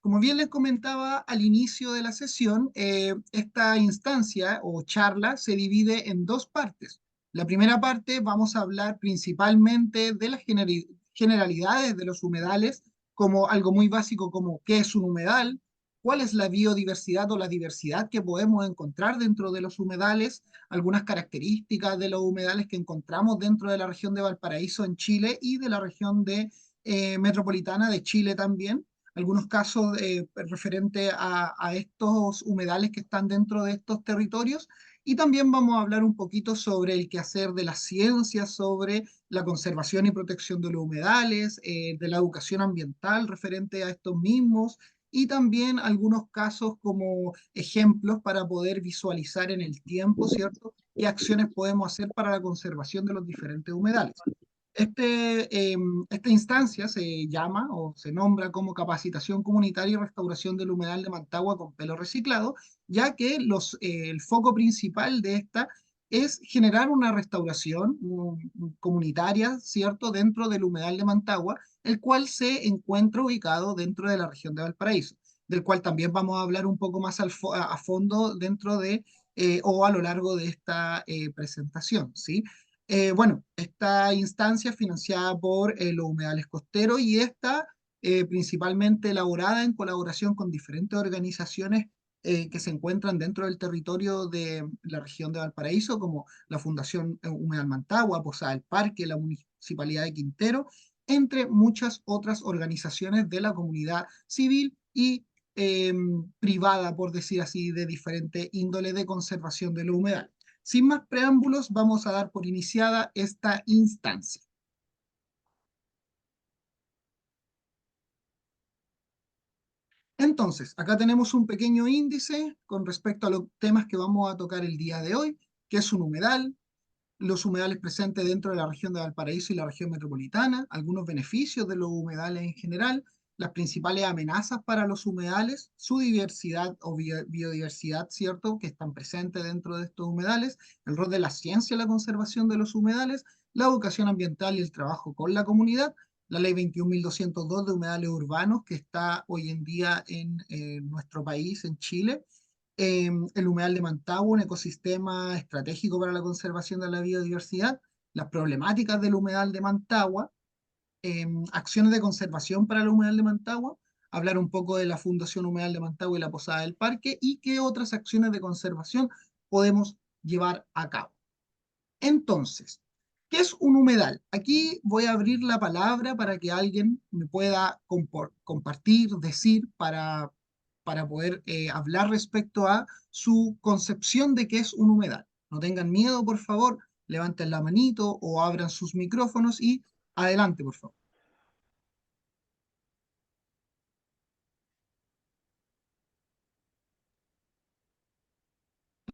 Como bien les comentaba al inicio de la sesión, esta instancia o charla se divide en dos partes. La primera parte vamos a hablar principalmente de las generalidades de los humedales, como algo muy básico como qué es un humedal, cuál es la biodiversidad o la diversidad que podemos encontrar dentro de los humedales, algunas características de los humedales que encontramos dentro de la región de Valparaíso en Chile y de la región de, metropolitana de Chile también, algunos casos referentes a estos humedales que están dentro de estos territorios. Y también vamos a hablar un poquito sobre el quehacer de la ciencia, sobre la conservación y protección de los humedales, de la educación ambiental referente a estos mismos, y también algunos casos como ejemplos para poder visualizar en el tiempo, ¿cierto? ¿Qué acciones podemos hacer para la conservación de los diferentes humedales? Esta instancia se llama o se nombra como Capacitación Comunitaria y Restauración del Humedal de Mantagua con Pelo Reciclado, ya que el foco principal de esta es generar una restauración comunitaria, ¿cierto?, dentro del humedal de Mantagua, el cual se encuentra ubicado dentro de la región de Valparaíso, del cual también vamos a hablar un poco más a fondo dentro de o a lo largo de esta presentación, ¿sí? Bueno, esta instancia es financiada por los humedales costeros y está principalmente elaborada en colaboración con diferentes organizaciones que se encuentran dentro del territorio de la región de Valparaíso, como la Fundación Humedal Mantagua, Posada del Parque, la Municipalidad de Quintero, entre muchas otras organizaciones de la comunidad civil y eh, privada, por decir así, de diferente índole de conservación de los humedales. Sin más preámbulos, vamos a dar por iniciada esta instancia. Entonces, acá tenemos un pequeño índice con respecto a los temas que vamos a tocar el día de hoy, que es un humedal, los humedales presentes dentro de la región de Valparaíso y la región metropolitana, algunos beneficios de los humedales en general, las principales amenazas para los humedales, su diversidad o biodiversidad, ¿cierto?, que están presentes dentro de estos humedales, el rol de la ciencia en la conservación de los humedales, la educación ambiental y el trabajo con la comunidad, la ley 21.202 de humedales urbanos que está hoy en día en nuestro país, en Chile, el humedal de Mantagua, un ecosistema estratégico para la conservación de la biodiversidad, las problemáticas del humedal de Mantagua, acciones de conservación para el humedal de Mantagua, hablar un poco de la Fundación Humedal de Mantagua y la Posada del Parque y qué otras acciones de conservación podemos llevar a cabo. Entonces, ¿qué es un humedal? Aquí voy a abrir la palabra para que alguien me pueda compartir, decir, para poder hablar respecto a su concepción de qué es un humedal. No tengan miedo, por favor, levanten la manito o abran sus micrófonos y adelante, por favor.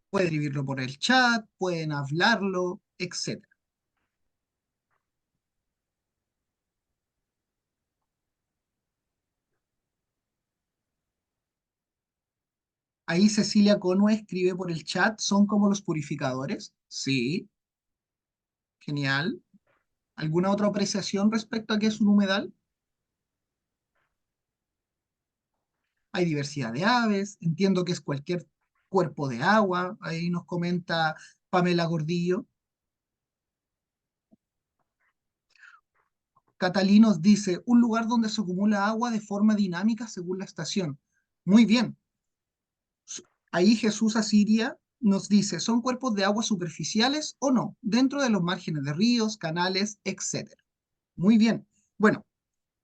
Pueden escribirlo por el chat, pueden hablarlo, etc. Ahí Cecilia Cono escribe por el chat, ¿son como los purificadores? Sí, genial. ¿Alguna otra apreciación respecto a qué es un humedal? Hay diversidad de aves, entiendo que es cualquier cuerpo de agua, ahí nos comenta Pamela Gordillo. Catalí nos dice, un lugar donde se acumula agua de forma dinámica según la estación. Muy bien. Ahí Jesús Asiria nos dice, ¿son cuerpos de agua superficiales o no? Dentro de los márgenes de ríos, canales, etcétera. Muy bien. Bueno,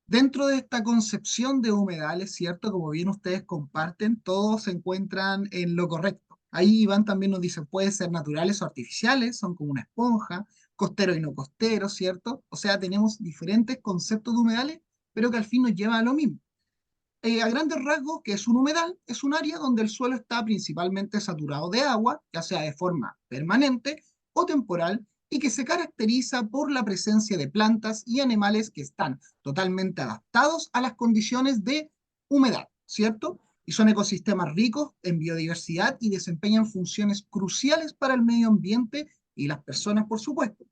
dentro de esta concepción de humedales, ¿cierto? Como bien ustedes comparten, todos se encuentran en lo correcto. Ahí Iván también nos dice, pueden ser naturales o artificiales, son como una esponja, costero y no costero, ¿cierto? O sea, tenemos diferentes conceptos de humedales, pero que al fin nos llevan a lo mismo. A grandes rasgos, que es un humedal? Es un área donde el suelo está principalmente saturado de agua, ya sea de forma permanente o temporal, y que se caracteriza por la presencia de plantas y animales que están totalmente adaptados a las condiciones de humedad, ¿cierto? Y son ecosistemas ricos en biodiversidad y desempeñan funciones cruciales para el medio ambiente y las personas, por supuesto,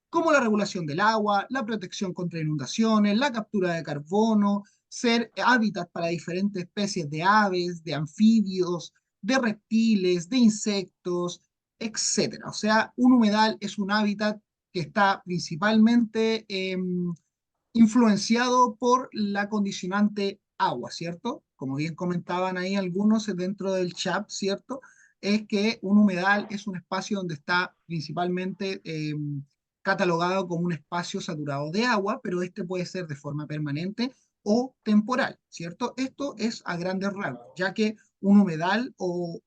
como la regulación del agua, la protección contra inundaciones, la captura de carbono, ser hábitat para diferentes especies de aves, de anfibios, de reptiles, de insectos, etcétera. O sea, un humedal es un hábitat que está principalmente influenciado por la condicionante agua, ¿cierto? Como bien comentaban ahí algunos dentro del chat, ¿cierto? Es que un humedal es un espacio donde está principalmente catalogado como un espacio saturado de agua, pero este puede ser de forma permanente o temporal, ¿cierto? Esto es a grandes rasgos, ya que un humedal o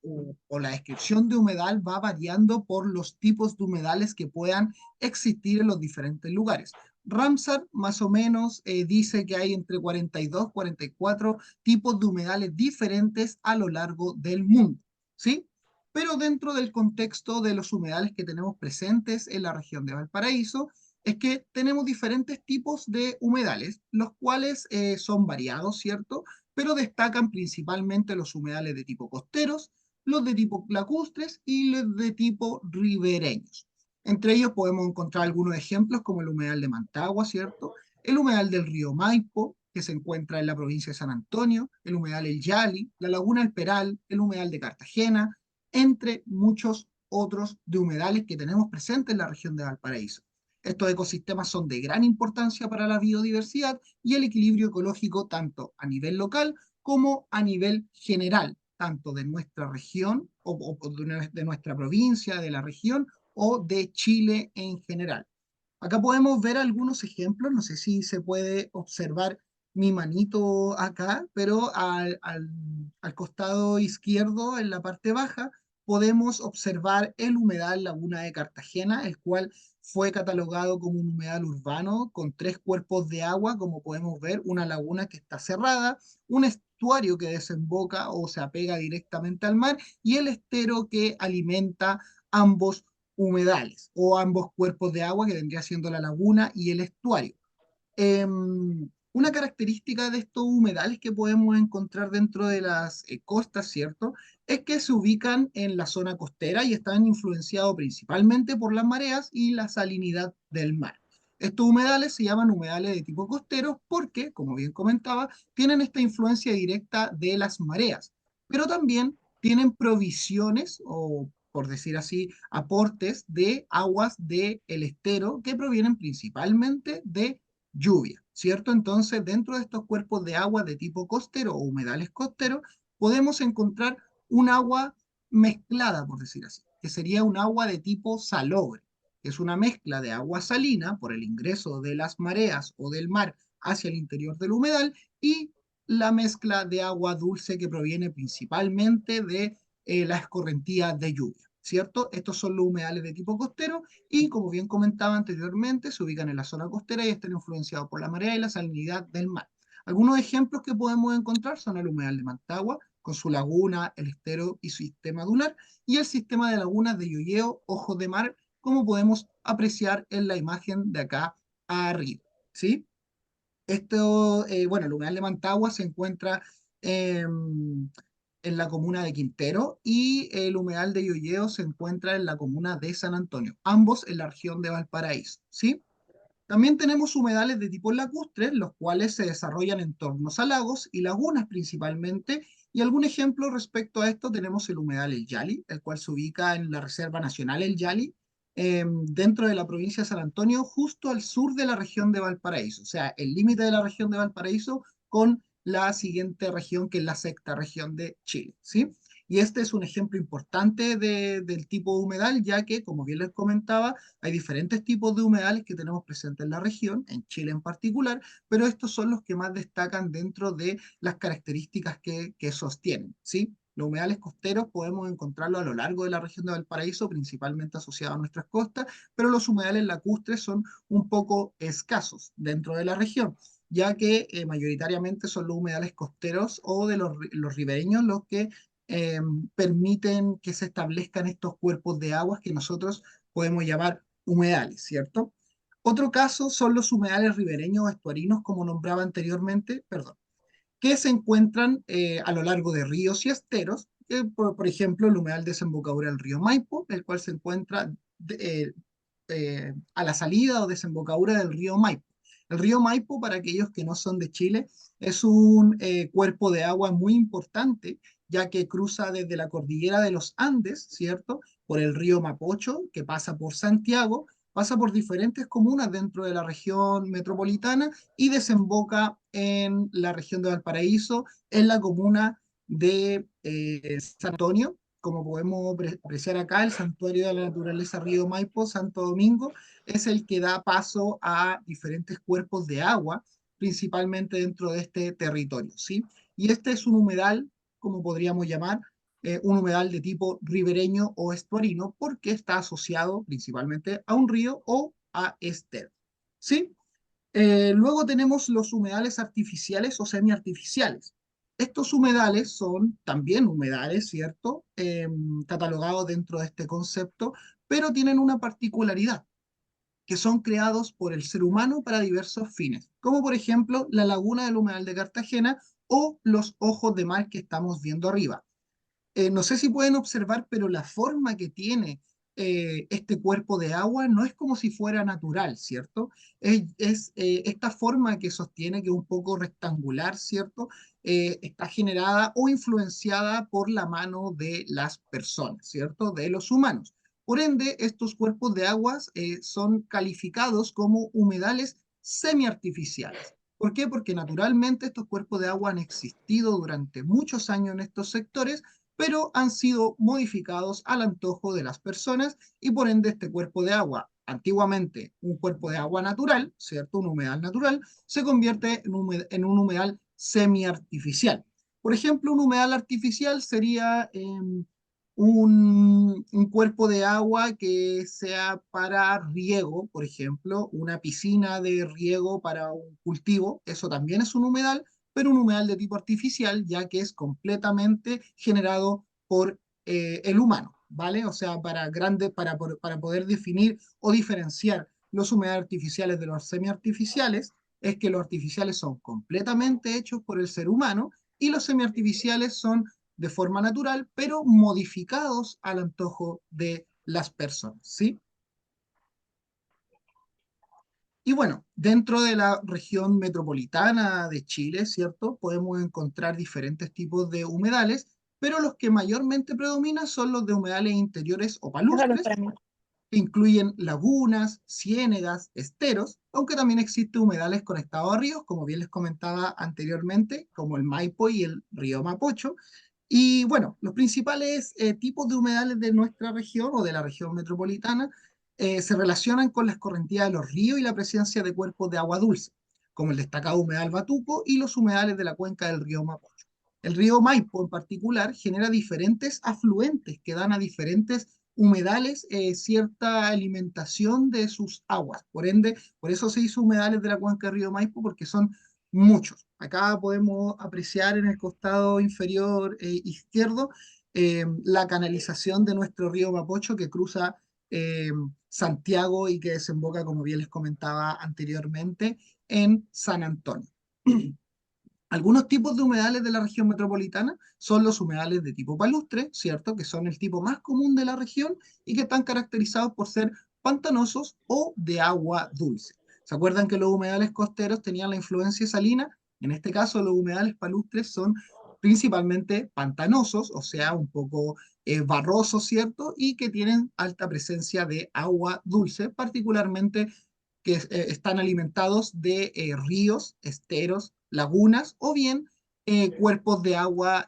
la descripción de humedal va variando por los tipos de humedales que puedan existir en los diferentes lugares. Ramsar más o menos dice que hay entre 42 y 44 tipos de humedales diferentes a lo largo del mundo, ¿sí? Pero dentro del contexto de los humedales que tenemos presentes en la región de Valparaíso, es que tenemos diferentes tipos de humedales, los cuales son variados, ¿cierto? Pero destacan principalmente los humedales de tipo costeros, los de tipo lacustres y los de tipo ribereños. Entre ellos podemos encontrar algunos ejemplos como el humedal de Mantagua, ¿cierto? El humedal del río Maipo, que se encuentra en la provincia de San Antonio, el humedal El Yali, la laguna El Peral, el humedal de Cartagena, entre muchos otros de humedales que tenemos presentes en la región de Valparaíso. Estos ecosistemas son de gran importancia para la biodiversidad y el equilibrio ecológico tanto a nivel local como a nivel general, tanto de nuestra región o de nuestra provincia, de la región o de Chile en general. Acá podemos ver algunos ejemplos, no sé si se puede observar mi manito acá, pero al costado izquierdo, en la parte baja, podemos observar el humedal Laguna de Cartagena, el cual fue catalogado como un humedal urbano con tres cuerpos de agua, como podemos ver, una laguna que está cerrada, un estuario que desemboca o se apega directamente al mar y el estero que alimenta ambos humedales o ambos cuerpos de agua que vendría siendo la laguna y el estuario. Una característica de estos humedales que podemos encontrar dentro de las costas, ¿cierto? Es que se ubican en la zona costera y están influenciados principalmente por las mareas y la salinidad del mar. Estos humedales se llaman humedales de tipo costero porque, como bien comentaba, tienen esta influencia directa de las mareas, pero también tienen provisiones o, por decir así, aportes de aguas del estero que provienen principalmente de lluvia, ¿cierto? Entonces, dentro de estos cuerpos de agua de tipo costero o humedales costeros, podemos encontrar un agua mezclada, por decir así, que sería un agua de tipo salobre, que es una mezcla de agua salina por el ingreso de las mareas o del mar hacia el interior del humedal y la mezcla de agua dulce que proviene principalmente de las escorrentías de lluvia, ¿cierto? Estos son los humedales de tipo costero y como bien comentaba anteriormente, se ubican en la zona costera y están influenciados por la marea y la salinidad del mar. Algunos ejemplos que podemos encontrar son el humedal de Mantagua, con su laguna, el estero y su sistema dunar, y el sistema de lagunas de Llolleo, Ojos de Mar, como podemos apreciar en la imagen de acá arriba, ¿sí? Bueno, el humedal de Mantagua se encuentra en la comuna de Quintero y el humedal de Llolleo se encuentra en la comuna de San Antonio, ambos en la región de Valparaíso, ¿sí? También tenemos humedales de tipo lacustre, los cuales se desarrollan en torno a lagos y lagunas principalmente. Y algún ejemplo respecto a esto tenemos el humedal El Yali, el cual se ubica en la Reserva Nacional El Yali, dentro de la provincia de San Antonio, justo al sur de la región de Valparaíso. O sea, el límite de la región de Valparaíso con la siguiente región, que es la sexta región de Chile, ¿sí? Y este es un ejemplo importante del tipo de humedal, ya que, como bien les comentaba, hay diferentes tipos de humedales que tenemos presentes en la región, en Chile en particular, pero estos son los que más destacan dentro de las características que sostienen, ¿sí? Los humedales costeros podemos encontrarlos a lo largo de la región de Valparaíso, principalmente asociados a nuestras costas, pero los humedales lacustres son un poco escasos dentro de la región, ya que mayoritariamente son los humedales costeros o de los ribereños los que eh, permiten que se establezcan estos cuerpos de aguas que nosotros podemos llamar humedales, ¿cierto? Otro caso son los humedales ribereños o estuarinos, como nombraba anteriormente, perdón, que se encuentran a lo largo de ríos y esteros, por ejemplo, el humedal desembocadura del río Maipo, el cual se encuentra a la salida o desembocadura del río Maipo. El río Maipo, para aquellos que no son de Chile, es un cuerpo de agua muy importante, ya que cruza desde la cordillera de los Andes, ¿cierto? Por el río Mapocho, que pasa por Santiago, pasa por diferentes comunas dentro de la región metropolitana y desemboca en la región de Valparaíso, en la comuna de San Antonio. Como podemos apreciar acá, el Santuario de la Naturaleza Río Maipo, Santo Domingo, es el que da paso a diferentes cuerpos de agua, principalmente dentro de este territorio, ¿sí? Y este es un humedal, como podríamos llamar, un humedal de tipo ribereño o estuarino, porque está asociado principalmente a un río o a estero, ¿sí? Luego tenemos los humedales artificiales o semiartificiales. Estos humedales son también humedales, ¿cierto? Catalogados dentro de este concepto, pero tienen una particularidad, que son creados por el ser humano para diversos fines, como por ejemplo la laguna del humedal de Cartagena o los ojos de mar que estamos viendo arriba. No sé si pueden observar, pero la forma que tiene este cuerpo de agua no es como si fuera natural, ¿cierto? Esta forma que sostiene, que es un poco rectangular, ¿cierto? Está generada o influenciada por la mano de las personas, ¿cierto? De los humanos. Por ende, estos cuerpos de aguas son calificados como humedales semiartificiales. ¿Por qué? Porque naturalmente estos cuerpos de agua han existido durante muchos años en estos sectores, pero han sido modificados al antojo de las personas y por ende este cuerpo de agua, antiguamente un cuerpo de agua natural, ¿cierto? Un humedal natural, se convierte en un humedal semiartificial. Por ejemplo, un humedal artificial sería un cuerpo de agua que sea para riego, por ejemplo, una piscina de riego para un cultivo, eso también es un humedal, pero un humedal de tipo artificial, ya que es completamente generado por el humano, ¿vale? O sea, para poder definir o diferenciar los humedales artificiales de los semiartificiales, es que los artificiales son completamente hechos por el ser humano y los semiartificiales son de forma natural, pero modificados al antojo de las personas, ¿sí? Y bueno, dentro de la región metropolitana de Chile, ¿cierto? Podemos encontrar diferentes tipos de humedales, pero los que mayormente predominan son los de humedales interiores o Déjalo palustres, para mí. que incluyen lagunas, ciénegas, esteros, aunque también existen humedales conectados a ríos, como bien les comentaba anteriormente, como el Maipo y el río Mapocho. Y bueno, los principales tipos de humedales de nuestra región o de la región metropolitana se relacionan con la escorrentía de los ríos y la presencia de cuerpos de agua dulce, como el destacado humedal Batuco y los humedales de la cuenca del río Mapocho. El río Maipo en particular genera diferentes afluentes que dan a diferentes humedales cierta alimentación de sus aguas. Por ende, por eso se hizo humedales de la cuenca del río Maipo, porque son muchos. Acá podemos apreciar en el costado inferior izquierdo la canalización de nuestro río Mapocho que cruza eh, Santiago y que desemboca, como bien les comentaba anteriormente, en San Antonio. Algunos tipos de humedales de la región metropolitana son los humedales de tipo palustre, ¿cierto? Que son el tipo más común de la región y que están caracterizados por ser pantanosos o de agua dulce. ¿Se acuerdan que los humedales costeros tenían la influencia salina? En este caso, los humedales palustres son principalmente pantanosos, o sea, un poco barrosos, ¿cierto? Y que tienen alta presencia de agua dulce, particularmente que están alimentados de ríos, esteros, lagunas o bien cuerpos de agua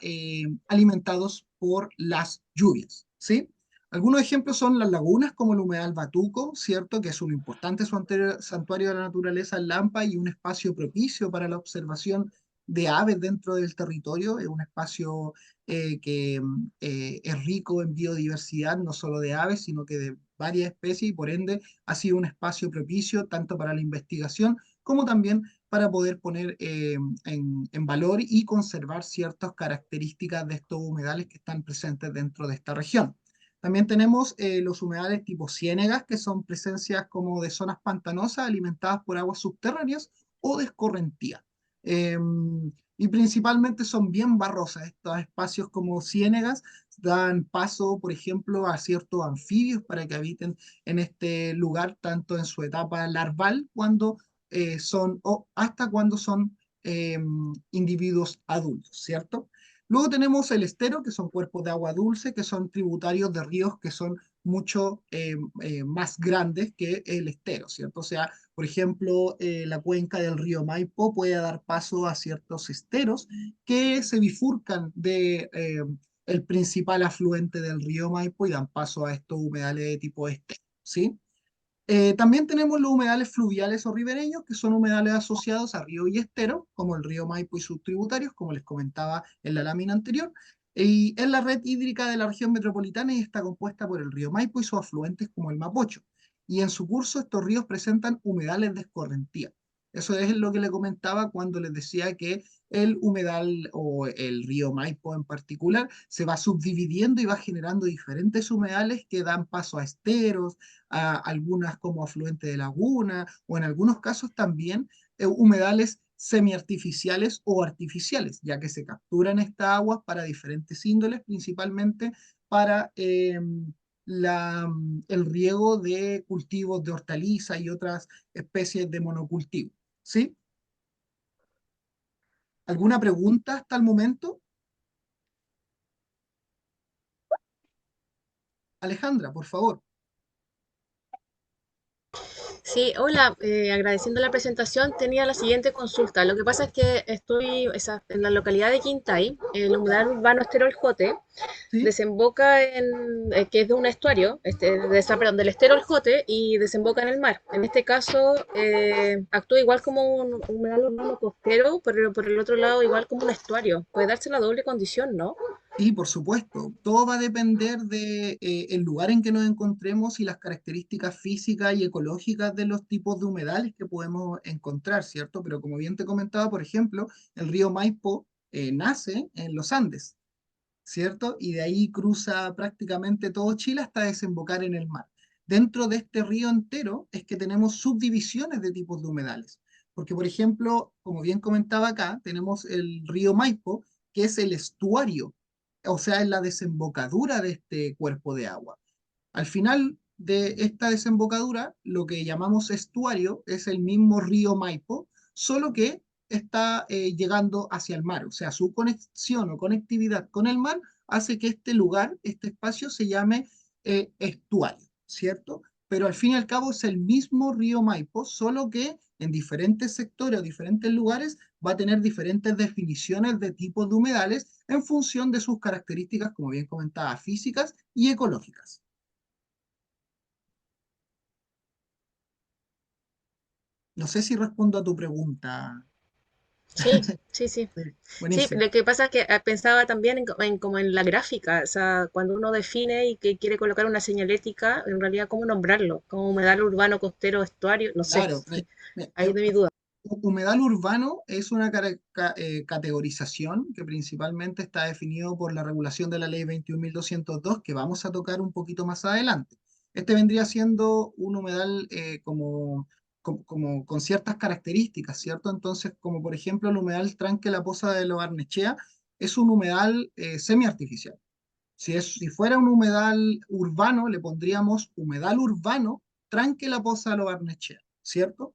alimentados por las lluvias, ¿sí? Algunos ejemplos son las lagunas como el humedal Batuco, ¿cierto? Que es un importante santuario de la naturaleza en Lampa y un espacio propicio para la observación de aves dentro del territorio. Es un espacio que es rico en biodiversidad, no solo de aves, sino que de varias especies y por ende ha sido un espacio propicio tanto para la investigación como también para poder poner en valor y conservar ciertas características de estos humedales que están presentes dentro de esta región. También tenemos los humedales tipo ciénegas, que son presencias como de zonas pantanosas alimentadas por aguas subterráneas o de escorrentía. Eh, y principalmente son bien barrosas. Estos espacios como ciénegas dan paso, por ejemplo, a ciertos anfibios para que habiten en este lugar, tanto en su etapa larval, cuando son, o hasta cuando son eh, individuos adultos, ¿cierto? Luego tenemos el estero, que son cuerpos de agua dulce, que son tributarios de ríos que son mucho más grandes que el estero, ¿cierto? O sea, por ejemplo, la cuenca del río Maipo puede dar paso a ciertos esteros que se bifurcan de el principal afluente del río Maipo y dan paso a estos humedales de tipo estero, ¿sí? También tenemos los humedales fluviales o ribereños, que son humedales asociados a río y estero, como el río Maipo y sus tributarios, como les comentaba en la lámina anterior. Y es la red hídrica de la región metropolitana y está compuesta por el río Maipo y sus afluentes como el Mapocho. Y en su curso estos ríos presentan humedales de escorrentía. Eso es lo que le comentaba cuando les decía que el humedal o el río Maipo en particular se va subdividiendo y va generando diferentes humedales que dan paso a esteros, a algunas como afluente de laguna o en algunos casos también humedales semiartificiales o artificiales, ya que se capturan estas aguas para diferentes índoles, principalmente para el riego de cultivos de hortalizas y otras especies de monocultivo. ¿Sí? ¿Alguna pregunta hasta el momento? Alejandra, por favor. Sí, hola, agradeciendo la presentación, tenía la siguiente consulta. Lo que pasa es que estoy en la localidad de Quintay, el humedal urbano Estero El Jote, ¿Sí? desemboca que es de un estuario, perdón, del Estero El Jote y desemboca en el mar. En este caso, actúa igual como un humedal urbano costero, pero por el otro lado igual como un estuario. Puede darse la doble condición, ¿no? Sí, por supuesto. Todo va a depender de el lugar en que nos encontremos y las características físicas y ecológicas de los tipos de humedales que podemos encontrar, ¿cierto? Pero como bien te comentaba, por ejemplo, el río Maipo nace en los Andes, ¿cierto? Y de ahí cruza prácticamente todo Chile hasta desembocar en el mar. Dentro de este río entero es que tenemos subdivisiones de tipos de humedales. Porque, por ejemplo, como bien comentaba acá, tenemos el río Maipo, que es el estuario, o sea, es la desembocadura de este cuerpo de agua. Al final de esta desembocadura, lo que llamamos estuario es el mismo río Maipo, solo que está llegando hacia el mar. O sea, su conexión o conectividad con el mar hace que este lugar, este espacio, se llame estuario, ¿cierto? Pero al fin y al cabo es el mismo río Maipo, solo que en diferentes sectores o diferentes lugares va a tener diferentes definiciones de tipos de humedales en función de sus características, como bien comentaba, físicas y ecológicas. No sé si respondo a tu pregunta. Sí, sí, sí. Sí, Sí, buenísimo. lo que pasa es que pensaba también como en la gráfica, o sea, cuando uno define y que quiere colocar una señalética, en realidad, ¿cómo nombrarlo? Como humedal urbano, costero, estuario, no sé, Claro, ahí de mi duda. humedal urbano es una categorización que principalmente está definido por la regulación de la ley 21.202 que vamos a tocar un poquito más adelante. Este vendría siendo un humedal como con ciertas características, ¿cierto? Entonces, como por ejemplo el humedal Tranque La Poza de Lo Barnechea, es un humedal semiartificial. Si fuera un humedal urbano, le pondríamos humedal urbano Tranque La Poza de Lo Barnechea, ¿cierto?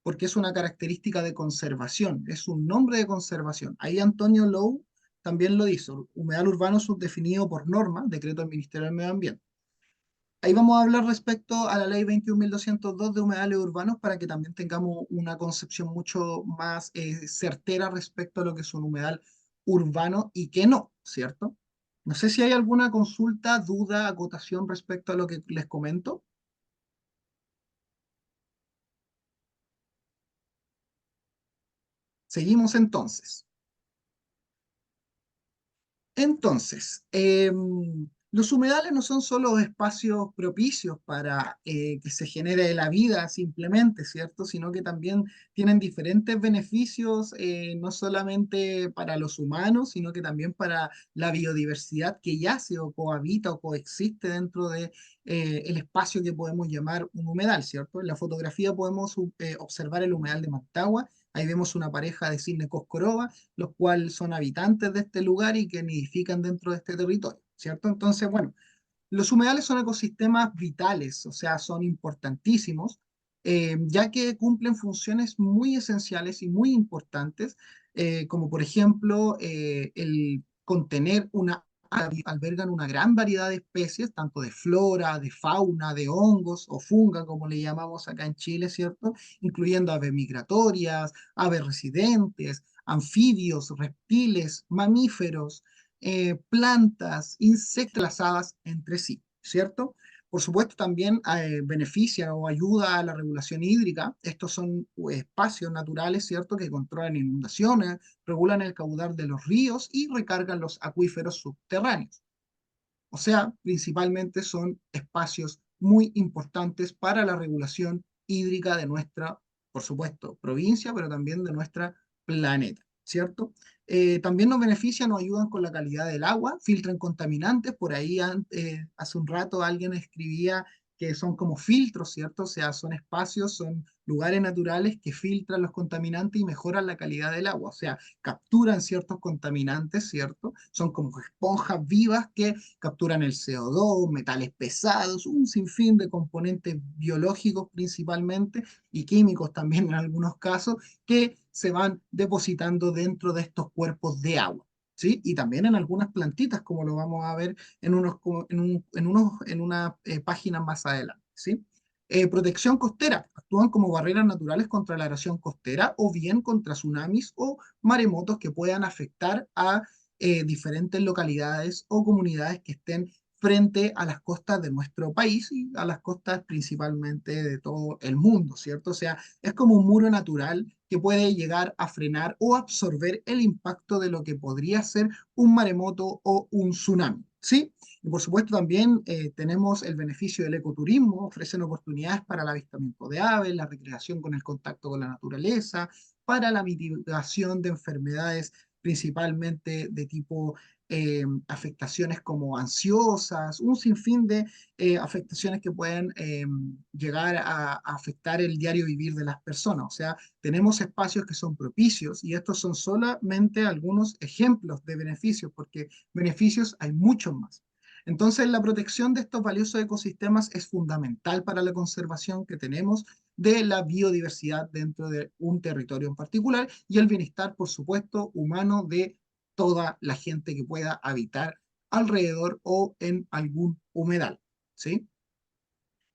Porque es una característica de conservación, es un nombre de conservación. Ahí Antonio Lowe también lo hizo. Humedal urbano subdefinido por norma, decreto del Ministerio del Medio Ambiente. Ahí vamos a hablar respecto a la ley 21.202 de humedales urbanos para que también tengamos una concepción mucho más certera respecto a lo que es un humedal urbano y que no, ¿cierto? No sé si hay alguna consulta, duda, acotación respecto a lo que les comento. Seguimos entonces. Entonces, los humedales no son solo espacios propicios para que se genere la vida simplemente, ¿cierto? Sino que también tienen diferentes beneficios, no solamente para los humanos, sino que también para la biodiversidad que yace o cohabita o coexiste dentro de el espacio que podemos llamar un humedal, ¿cierto? En la fotografía podemos observar el humedal de Mactagua. Ahí vemos una pareja de cisne coscoroba los cuales son habitantes de este lugar y que nidifican dentro de este territorio, ¿cierto? Entonces, bueno, los humedales son ecosistemas vitales, o sea, son importantísimos ya que cumplen funciones muy esenciales y muy importantes, como por ejemplo el contener albergan una gran variedad de especies, tanto de flora, de fauna, de hongos o funga, como le llamamos acá en Chile, ¿cierto? Incluyendo aves migratorias, aves residentes, anfibios, reptiles, mamíferos, plantas, insectos entrelazadas entre sí, ¿cierto? Por supuesto, también beneficia o ayuda a la regulación hídrica. Estos son espacios naturales, ¿cierto?, que controlan inundaciones, regulan el caudal de los ríos y recargan los acuíferos subterráneos. O sea, principalmente son espacios muy importantes para la regulación hídrica de nuestra, por supuesto, provincia, pero también de nuestra planeta, ¿cierto? También nos benefician, nos ayudan con la calidad del agua, filtran contaminantes. Por ahí hace un rato alguien escribía que son como filtros, ¿cierto? O sea, son espacios, son lugares naturales que filtran los contaminantes y mejoran la calidad del agua. O sea, capturan ciertos contaminantes, ¿cierto? Son como esponjas vivas que capturan el CO2, metales pesados, un sinfín de componentes biológicos principalmente y químicos también en algunos casos que se van depositando dentro de estos cuerpos de agua. ¿Sí? Y también en algunas plantitas, como lo vamos a ver en, en unas páginas más adelante. ¿Sí? Protección costera. Actúan como barreras naturales contra la erosión costera o bien contra tsunamis o maremotos que puedan afectar a diferentes localidades o comunidades que estén frente a las costas de nuestro país y a las costas principalmente de todo el mundo, ¿cierto? O sea, es como un muro natural que puede llegar a frenar o absorber el impacto de lo que podría ser un maremoto o un tsunami, ¿sí? Y por supuesto también tenemos el beneficio del ecoturismo, ofrecen oportunidades para el avistamiento de aves, la recreación con el contacto con la naturaleza, para la mitigación de enfermedades principalmente de tipo afectaciones como ansiosas, un sinfín de afectaciones que pueden llegar a afectar el diario vivir de las personas. O sea, tenemos espacios que son propicios y estos son solamente algunos ejemplos de beneficios, porque beneficios hay muchos más. Entonces, la protección de estos valiosos ecosistemas es fundamental para la conservación que tenemos de la biodiversidad dentro de un territorio en particular y el bienestar, por supuesto, humano de toda la gente que pueda habitar alrededor o en algún humedal, ¿sí?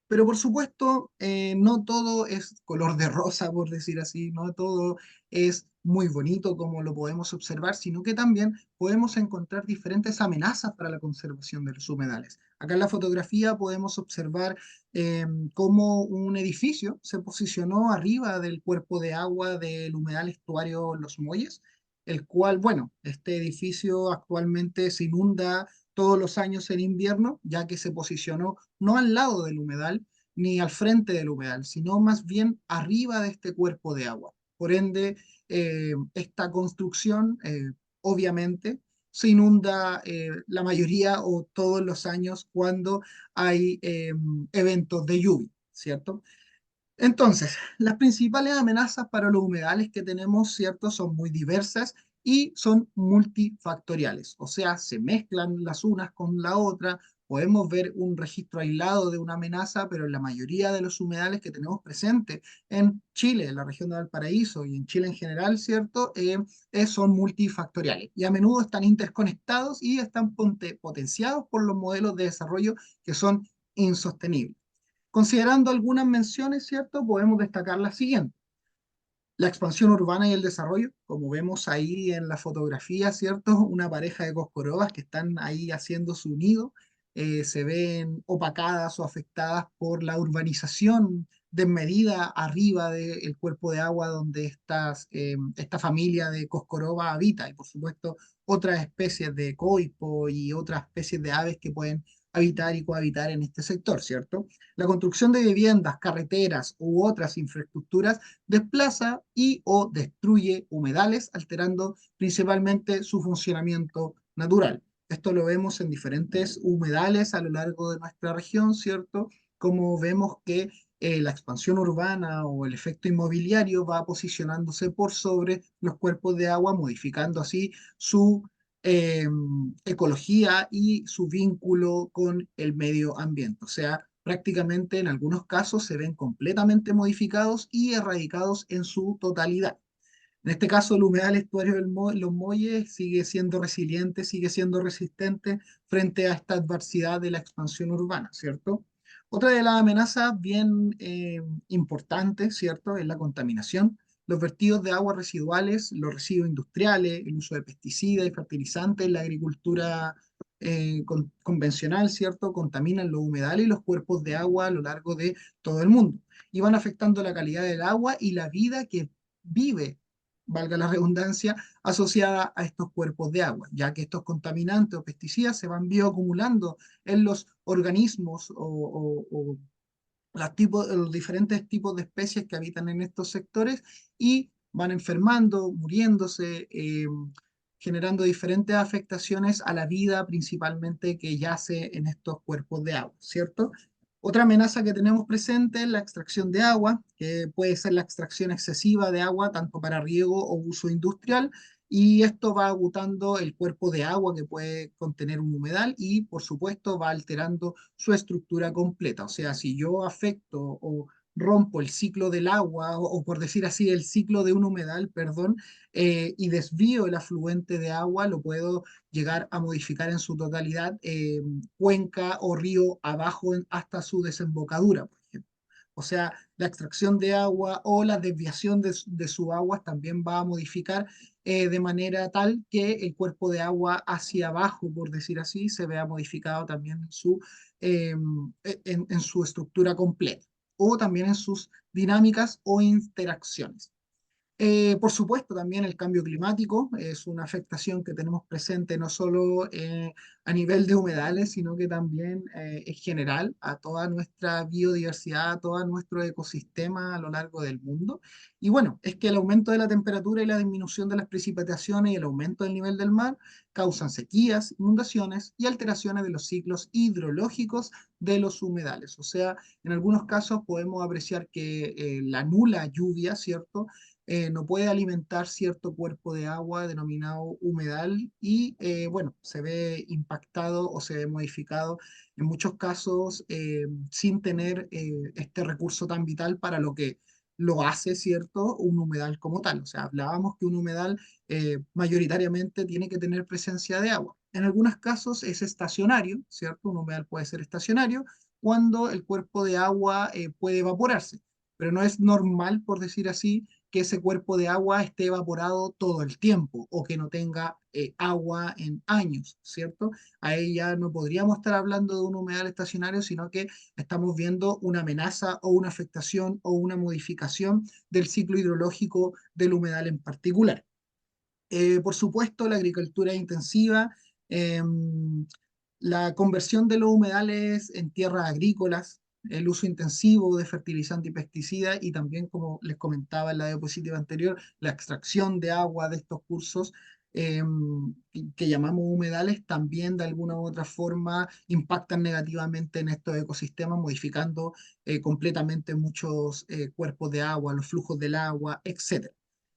Pero por supuesto, no todo es color de rosa, por decir así, no todo es muy bonito como lo podemos observar, sino que también podemos encontrar diferentes amenazas para la conservación de los humedales. Acá en la fotografía podemos observar cómo un edificio se posicionó arriba del cuerpo de agua del humedal estuario Los Muelles, el cual, bueno, este edificio actualmente se inunda todos los años en invierno, ya que se posicionó no al lado del humedal ni al frente del humedal, sino más bien arriba de este cuerpo de agua. Por ende, esta construcción, obviamente, se inunda la mayoría o todos los años cuando hay eventos de lluvia, ¿cierto? Entonces, las principales amenazas para los humedales que tenemos, ¿cierto? Son muy diversas y son multifactoriales, o sea, se mezclan las unas con la otra. Podemos ver un registro aislado de una amenaza, pero en la mayoría de los humedales que tenemos presentes en Chile, en la región de Valparaíso y en Chile en general, ¿cierto? Son multifactoriales y a menudo están interconectados y están potenciados por los modelos de desarrollo que son insostenibles. Considerando algunas menciones, ¿cierto? Podemos destacar las siguientes. La expansión urbana y el desarrollo, como vemos ahí en la fotografía, ¿cierto? Una pareja de coscorobas que están ahí haciendo su nido, se ven opacadas o afectadas por la urbanización desmedida arriba del cuerpo de agua donde esta familia de coscoroba habita y por supuesto otras especies de coipo y otras especies de aves que pueden habitar y cohabitar en este sector, ¿cierto? La construcción de viviendas, carreteras u otras infraestructuras desplaza y o destruye humedales, alterando principalmente su funcionamiento natural. Esto lo vemos en diferentes humedales a lo largo de nuestra región, ¿cierto? Como vemos que la expansión urbana o el efecto inmobiliario va posicionándose por sobre los cuerpos de agua, modificando así su eh, ecología y su vínculo con el medio ambiente. O sea, prácticamente en algunos casos se ven completamente modificados y erradicados en su totalidad. En este caso, el humedal estuario de los Molles sigue siendo resiliente, sigue siendo resistente frente a esta adversidad de la expansión urbana, ¿cierto? Otra de las amenazas bien importantes, ¿cierto?, es la contaminación. Los vertidos de aguas residuales, los residuos industriales, el uso de pesticidas y fertilizantes en la agricultura convencional, ¿cierto?, contaminan los humedales y los cuerpos de agua a lo largo de todo el mundo y van afectando la calidad del agua y la vida que vive, valga la redundancia, asociada a estos cuerpos de agua, ya que estos contaminantes o pesticidas se van bioacumulando en los organismos o los diferentes tipos de especies que habitan en estos sectores y van enfermando, muriéndose, generando diferentes afectaciones a la vida principalmente que yace en estos cuerpos de agua, ¿cierto? Otra amenaza que tenemos presente es la extracción de agua, que puede ser la extracción excesiva de agua, tanto para riego o uso industrial, y esto va agotando el cuerpo de agua que puede contener un humedal y, por supuesto, va alterando su estructura completa. O sea, si yo afecto o rompo el ciclo del agua, o por decir así, el ciclo de un humedal, perdón, y desvío el afluente de agua, lo puedo llegar a modificar en su totalidad, cuenca o río abajo hasta su desembocadura, por ejemplo. O sea, la extracción de agua o la desviación de su agua también va a modificar de manera tal que el cuerpo de agua hacia abajo, por decir así, se vea modificado también eh, en su estructura completa o también en sus dinámicas o interacciones. Por supuesto, también el cambio climático es una afectación que tenemos presente no solo a nivel de humedales, sino que también es general a toda nuestra biodiversidad, a todo nuestro ecosistema a lo largo del mundo. Y bueno, es que el aumento de la temperatura y la disminución de las precipitaciones y el aumento del nivel del mar causan sequías, inundaciones y alteraciones de los ciclos hidrológicos de los humedales. O sea, en algunos casos podemos apreciar que la nula lluvia, ¿cierto?, no puede alimentar cierto cuerpo de agua denominado humedal y bueno, se ve impactado o se ve modificado en muchos casos sin tener este recurso tan vital para lo que lo hace, ¿cierto?, un humedal como tal. O sea, hablábamos que un humedal mayoritariamente tiene que tener presencia de agua. En algunos casos es estacionario, ¿cierto? Un humedal puede ser estacionario cuando el cuerpo de agua puede evaporarse, pero no es normal, por decir así, que ese cuerpo de agua esté evaporado todo el tiempo o que no tenga agua en años, ¿cierto? Ahí ya no podríamos estar hablando de un humedal estacionario, sino que estamos viendo una amenaza o una afectación o una modificación del ciclo hidrológico del humedal en particular. Por supuesto, la agricultura intensiva, eh, la conversión de los humedales en tierras agrícolas, el uso intensivo de fertilizante y pesticida y también, como les comentaba en la diapositiva anterior, la extracción de agua de estos cursos eh, que llamamos humedales también de alguna u otra forma impactan negativamente en estos ecosistemas, modificando completamente muchos cuerpos de agua, los flujos del agua, etcétera.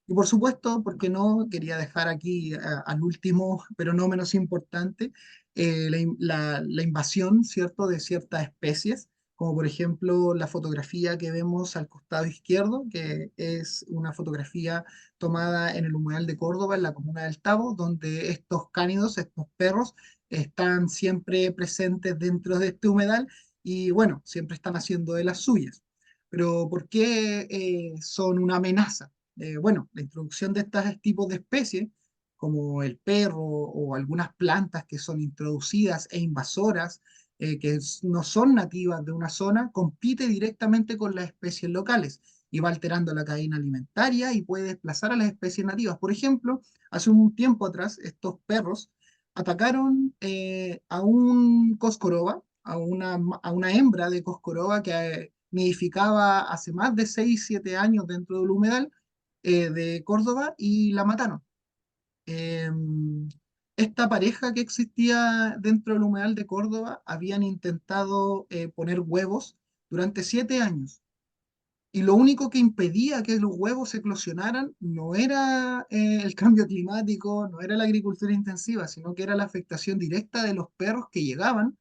Y por supuesto, porque no, quería dejar aquí al último, pero no menos importante, la invasión, ¿cierto?, de ciertas especies, como por ejemplo la fotografía que vemos al costado izquierdo, que es una fotografía tomada en el humedal de Córdoba, en la comuna del Tabo, donde estos cánidos, estos perros, están siempre presentes dentro de este humedal y bueno, siempre están haciendo de las suyas. Pero ¿por qué son una amenaza? Bueno, la introducción de estos tipos de especies, como el perro o algunas plantas que son introducidas e invasoras, no son nativas de una zona, compite directamente con las especies locales y va alterando la cadena alimentaria y puede desplazar a las especies nativas. Por ejemplo, hace un tiempo atrás, estos perros atacaron a un coscoroba, a una hembra de coscoroba que nidificaba hace más de 6 7 años dentro del humedal de Córdoba y la mataron. Eh, Esta pareja que existía dentro del humedal de Córdoba habían intentado poner huevos durante 7 años. Y lo único que impedía que los huevos eclosionaran no era el cambio climático, no era la agricultura intensiva, sino que era la afectación directa de los perros que llegaban,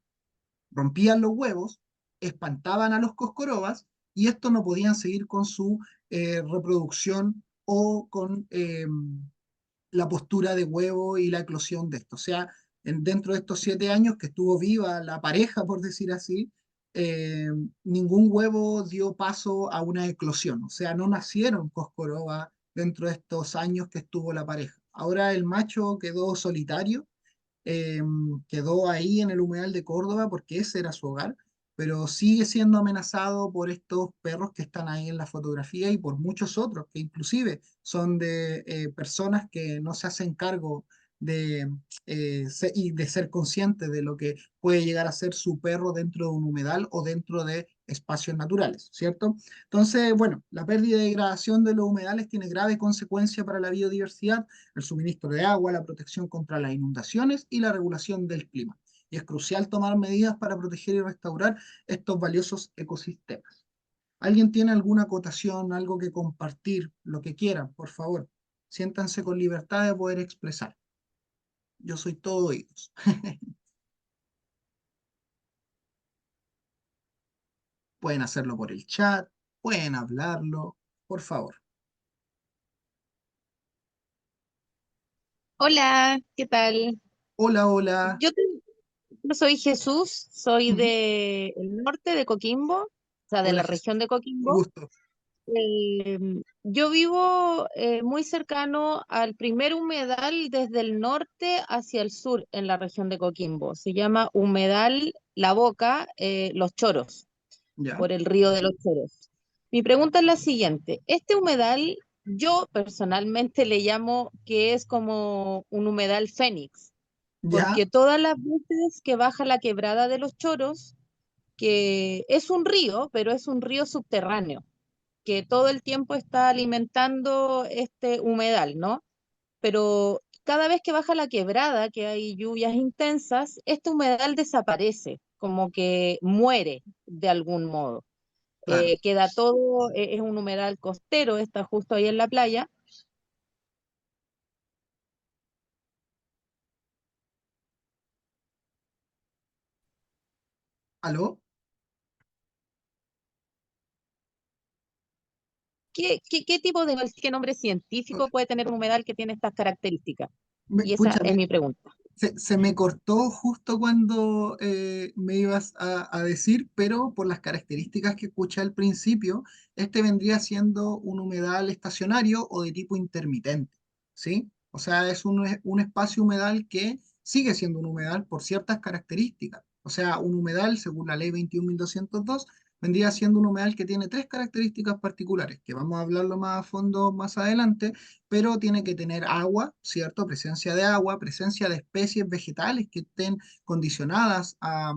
rompían los huevos espantaban a los coscorobas y estos no podían seguir con su reproducción o con la postura de huevo y la eclosión de esto. O sea, dentro de estos 7 años que estuvo viva la pareja, por decir así, eh, ningún huevo dio paso a una eclosión. O sea, no nacieron coscorobas dentro de estos años que estuvo la pareja. Ahora el macho quedó solitario, eh, quedó ahí en el humedal de Córdoba porque ese era su hogar, pero sigue siendo amenazado por estos perros que están ahí en la fotografía y por muchos otros que inclusive son de personas que no se hacen cargo de, y de ser conscientes de lo que puede llegar a ser su perro dentro de un humedal o dentro de espacios naturales, ¿cierto? Entonces, bueno, la pérdida y degradación de los humedales tiene grave consecuencia para la biodiversidad, el suministro de agua, la protección contra las inundaciones y la regulación del clima. Y es crucial tomar medidas para proteger y restaurar estos valiosos ecosistemas. ¿Alguien tiene alguna acotación, algo que compartir, lo que quieran, por favor? Siéntanse con libertad de poder expresar. Yo soy todo oídos. Pueden hacerlo por el chat, pueden hablarlo, por favor. Hola, ¿qué tal? Hola, hola. Yo, te- yo soy Jesús, soy Ujú. del norte de Coquimbo, o sea, de Hola la Jesús, región de un Coquimbo. gusto. Yo vivo muy cercano al primer humedal desde el norte hacia el sur en la región de Coquimbo. Se llama Humedal La Boca, Los Choros, ¿Ya? por el río de los Choros. Mi pregunta es la siguiente. Este humedal, yo personalmente le llamo que es como un humedal fénix ¿Ya? porque todas las veces que baja la quebrada de los Choros, que es un río, pero es un río subterráneo, que todo el tiempo está alimentando este humedal, ¿no? Pero cada vez que baja la quebrada, que hay lluvias intensas, este humedal desaparece, como que muere de algún modo. Claro. Queda todo, es un humedal costero, está justo ahí en la playa. ¿Aló? ¿Qué tipo de, qué nombre científico puede tener un humedal que tiene estas características? Y esa Pucha, es mi pregunta. se me cortó justo cuando me ibas a decir, pero por las características que escuché al principio, este vendría siendo un humedal estacionario o de tipo intermitente, ¿sí? O sea, es un espacio humedal que sigue siendo un humedal por ciertas características. O sea, un humedal, según la ley 21.202, vendría siendo un humedal que tiene tres características particulares, que vamos a hablarlo más a fondo más adelante, pero tiene que tener agua, ¿cierto? Presencia de agua, presencia de especies vegetales que estén condicionadas a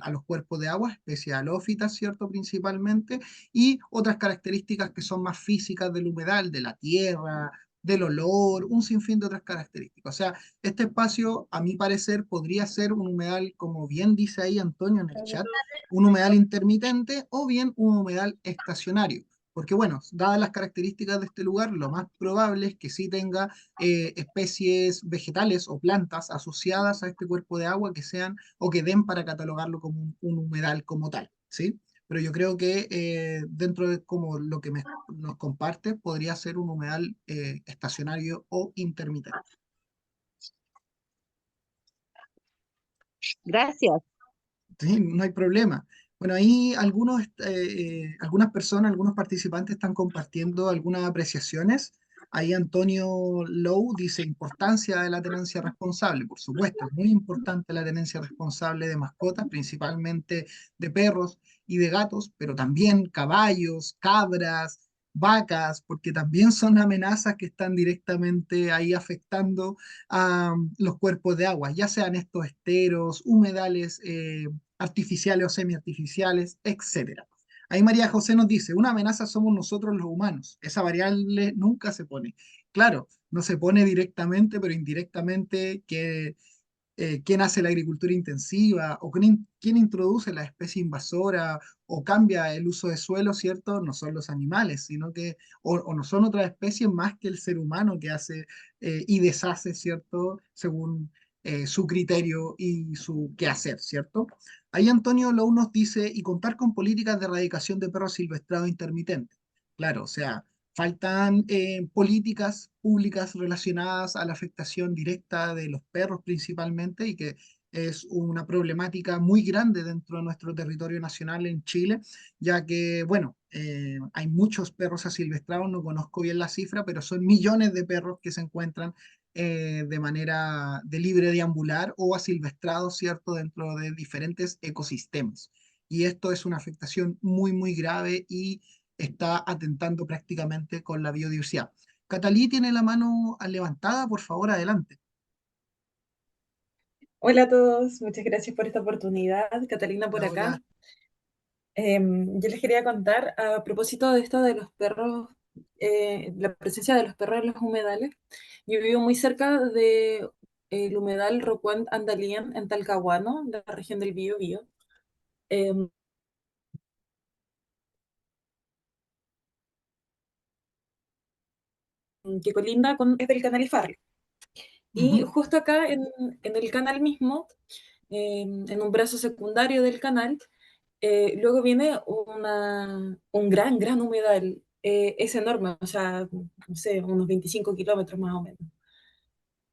los cuerpos de agua, especies halófitas, ¿cierto? Principalmente, y otras características que son más físicas del humedal, de la tierra, del olor, un sinfín de otras características. O sea, este espacio, a mi parecer, podría ser un humedal, como bien dice ahí Antonio en el chat, un humedal intermitente o bien un humedal estacionario. Porque bueno, dadas las características de este lugar, lo más probable es que sí tenga especies vegetales o plantas asociadas a este cuerpo de agua que sean o que den para catalogarlo como un humedal como tal, ¿sí? Pero yo creo que dentro de como lo que nos comparte, podría ser un humedal estacionario o intermitente. Gracias. Sí, no hay problema. Bueno, ahí algunas personas, algunos participantes están compartiendo algunas apreciaciones. Ahí Antonio Lowe dice importancia de la tenencia responsable. Por supuesto, es muy importante la tenencia responsable de mascotas, principalmente de perros y de gatos, pero también caballos, cabras, vacas, porque también son amenazas que están directamente ahí afectando a los cuerpos de agua, ya sean estos esteros, humedales artificiales o semiartificiales, etcétera. Ahí María José nos dice, una amenaza somos nosotros los humanos. Esa variable nunca se pone. Claro, no se pone directamente, pero indirectamente que quién hace la agricultura intensiva o quién introduce la especie invasora o cambia el uso de suelo, ¿cierto? No son los animales, sino que, o no son otras especies más que el ser humano que hace y deshace, ¿cierto? Según su criterio y su qué hacer, ¿cierto? Ahí Antonio Lou nos dice, y contar con políticas de erradicación de perros silvestrados intermitentes. Claro, o sea, faltan políticas públicas relacionadas a la afectación directa de los perros principalmente y que es una problemática muy grande dentro de nuestro territorio nacional en Chile, ya que, bueno, hay muchos perros asilvestrados, no conozco bien la cifra, pero son millones de perros que se encuentran de manera de libre deambular o asilvestrados, ¿cierto?, dentro de diferentes ecosistemas. Y esto es una afectación muy, muy grave y está atentando prácticamente con la biodiversidad. Catalí tiene la mano levantada, por favor, adelante. Hola a todos, muchas gracias por esta oportunidad. Catalina por Hola, acá. hola. Yo les quería contar a propósito de esto de los perros, la presencia de los perros en los humedales. Yo vivo muy cerca de el humedal Rocuant Andalien en Talcahuano, de la región del Biobío, em, que colinda con es del canal Ifarri. Y Ujú. justo acá en el canal mismo, en un brazo secundario del canal, luego viene un gran humedal. Es enorme, o sea, no sé, unos 25 kilómetros más o menos.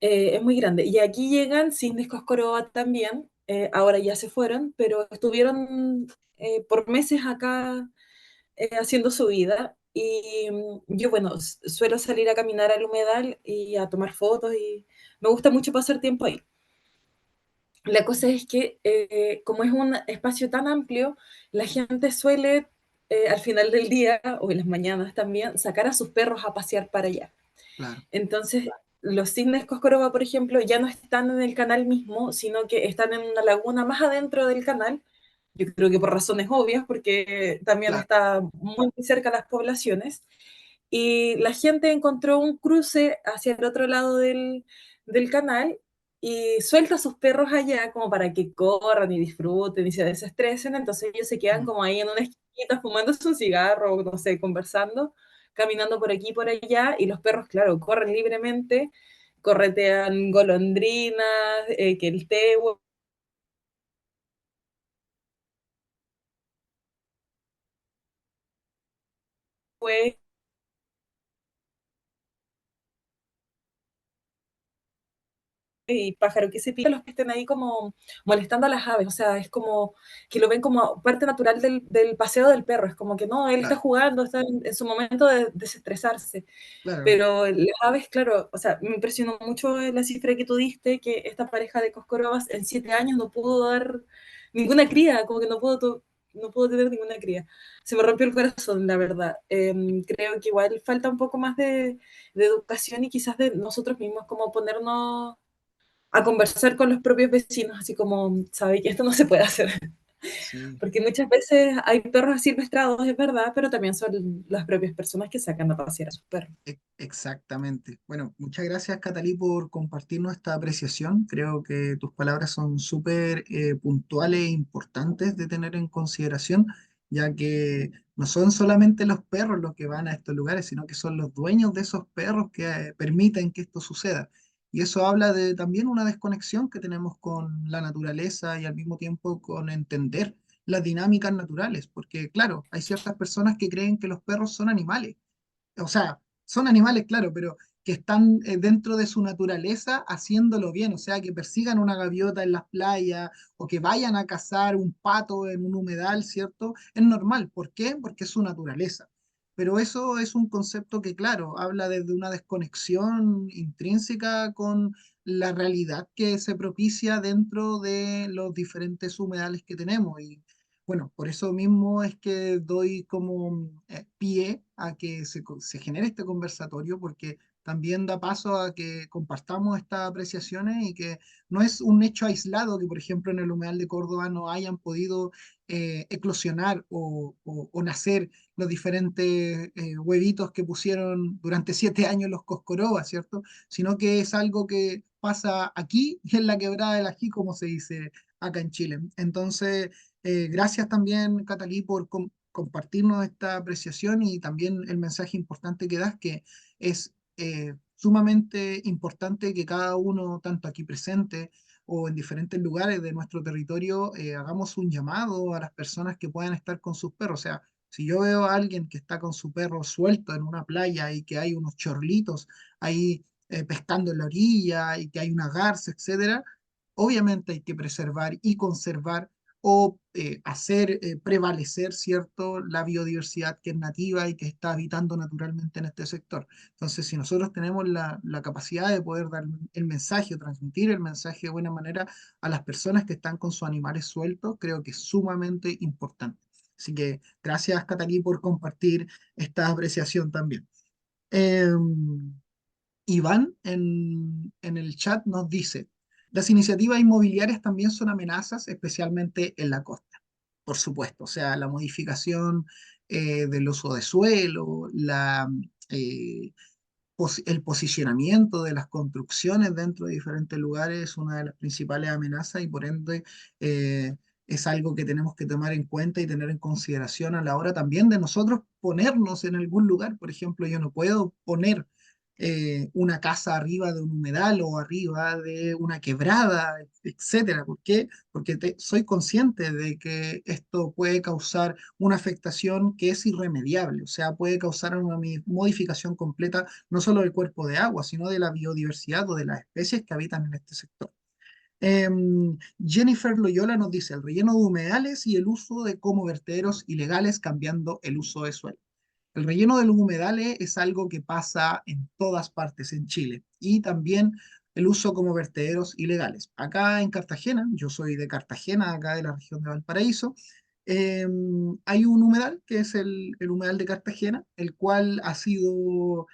Es muy grande. Y aquí llegan cisnes coscoroa también. Ahora ya se fueron, pero estuvieron por meses acá haciendo su vida. Y yo, bueno, suelo salir a caminar al humedal y a tomar fotos y me gusta mucho pasar tiempo ahí. La cosa es que, como es un espacio tan amplio, la gente suele, al final del día o en las mañanas también, sacar a sus perros a pasear para allá. Claro, Entonces, los cisnes coscoroba, por ejemplo, ya no están en el canal mismo, sino que están en una laguna más adentro del canal. Yo creo que por razones obvias, porque también claro, está muy cerca las poblaciones. Y la gente encontró un cruce hacia el otro lado del canal y suelta a sus perros allá como para que corran y disfruten y se desestresen. Entonces ellos se quedan mm, como ahí en una esquinita fumándose un cigarro, no sé, conversando, caminando por aquí y por allá. Y los perros, claro, corren libremente, corretean golondrinas, que el té, y pájaro que se pica, los que estén ahí como molestando a las aves, o sea, es como que lo ven como parte natural del paseo del perro, es como que no, él está claro, jugando, está en su momento de desestresarse, claro. pero las aves, claro, o sea, me impresionó mucho la cifra que tú diste, que esta pareja de coscorobas en 7 años no pudo dar ninguna cría, como que no pudo tener ninguna cría. Se me rompió el corazón, la verdad. Creo que igual falta un poco más de educación y quizás de nosotros mismos, como ponernos a conversar con los propios vecinos, así como, sabe que esto no se puede hacer. Sí. Porque muchas veces hay perros asilvestrados, es verdad, pero también son las propias personas que sacan a pasear a sus perros. Exactamente. Bueno, muchas gracias, Catalí, por compartirnos esta apreciación. Creo que tus palabras son súper puntuales e importantes de tener en consideración, ya que no son solamente los perros los que van a estos lugares, sino que son los dueños de esos perros que permiten que esto suceda. Y eso habla de también una desconexión que tenemos con la naturaleza y al mismo tiempo con entender las dinámicas naturales, porque claro, hay ciertas personas que creen que los perros son animales, o sea, son animales, claro, pero que están dentro de su naturaleza haciéndolo bien, o sea, que persigan una gaviota en las playas o que vayan a cazar un pato en un humedal, ¿cierto? Es normal, ¿por qué? Porque es su naturaleza. Pero eso es un concepto que, claro, habla desde una desconexión intrínseca con la realidad que se propicia dentro de los diferentes humedales que tenemos. Y bueno, por eso mismo es que doy como pie a que se genere este conversatorio, porque también da paso a que compartamos estas apreciaciones y que no es un hecho aislado que, por ejemplo, en el humedal de Córdoba no hayan podido eclosionar o nacer los diferentes huevitos que pusieron durante 7 años los Coscorobas, ¿cierto? Sino que es algo que pasa aquí y en la quebrada del Ají, como se dice acá en Chile. Entonces, gracias también, Catalí, por compartirnos esta apreciación y también el mensaje importante que das, que es sumamente importante que cada uno, tanto aquí presente o en diferentes lugares de nuestro territorio, hagamos un llamado a las personas que puedan estar con sus perros. O sea, si yo veo a alguien que está con su perro suelto en una playa y que hay unos chorlitos ahí pescando en la orilla y que hay una garza, etcétera, obviamente hay que preservar y conservar o hacer prevalecer, ¿cierto?, la biodiversidad que es nativa y que está habitando naturalmente en este sector. Entonces, si nosotros tenemos la capacidad de poder dar el mensaje o transmitir el mensaje de buena manera a las personas que están con sus animales sueltos, creo que es sumamente importante. Así que gracias, Catalí, por compartir esta apreciación también. Iván en el chat nos dice, las iniciativas inmobiliarias también son amenazas, especialmente en la costa, por supuesto. O sea, la modificación del uso de suelo, eh, el posicionamiento de las construcciones dentro de diferentes lugares es una de las principales amenazas y por ende es algo que tenemos que tomar en cuenta y tener en consideración a la hora también de nosotros ponernos en algún lugar. Por ejemplo, yo no puedo poner una casa arriba de un humedal o arriba de una quebrada, etcétera. ¿Por qué? Porque soy consciente de que esto puede causar una afectación que es irremediable, o sea, puede causar una modificación completa no solo del cuerpo de agua, sino de la biodiversidad o de las especies que habitan en este sector. Jennifer Loyola nos dice el relleno de humedales y el uso de como vertederos ilegales cambiando el uso de suelo. El relleno de los humedales es algo que pasa en todas partes en Chile y también el uso como vertederos ilegales. Acá en Cartagena, yo soy de Cartagena, acá de la región de Valparaíso, eh, hay un humedal que es el humedal de Cartagena, el cual ha sido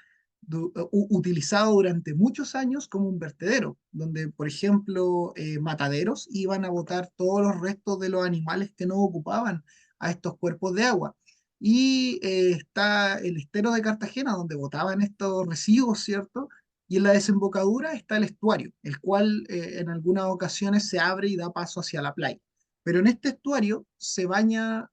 utilizado durante muchos años como un vertedero, donde, por ejemplo, mataderos iban a botar todos los restos de los animales que no ocupaban a estos cuerpos de agua. Y está el estero de Cartagena, donde botaban estos residuos, ¿cierto? Y en la desembocadura está el estuario, el cual en algunas ocasiones se abre y da paso hacia la playa. Pero en este estuario se baña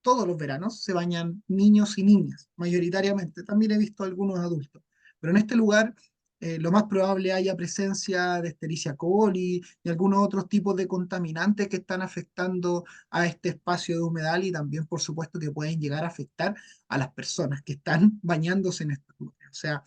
todos los veranos, se bañan niños y niñas, mayoritariamente. También he visto algunos adultos. Pero en este lugar lo más probable haya presencia de Escherichia coli y algunos otros tipos de contaminantes que están afectando a este espacio de humedal y también, por supuesto, que pueden llegar a afectar a las personas que están bañándose en estos lugares. O sea,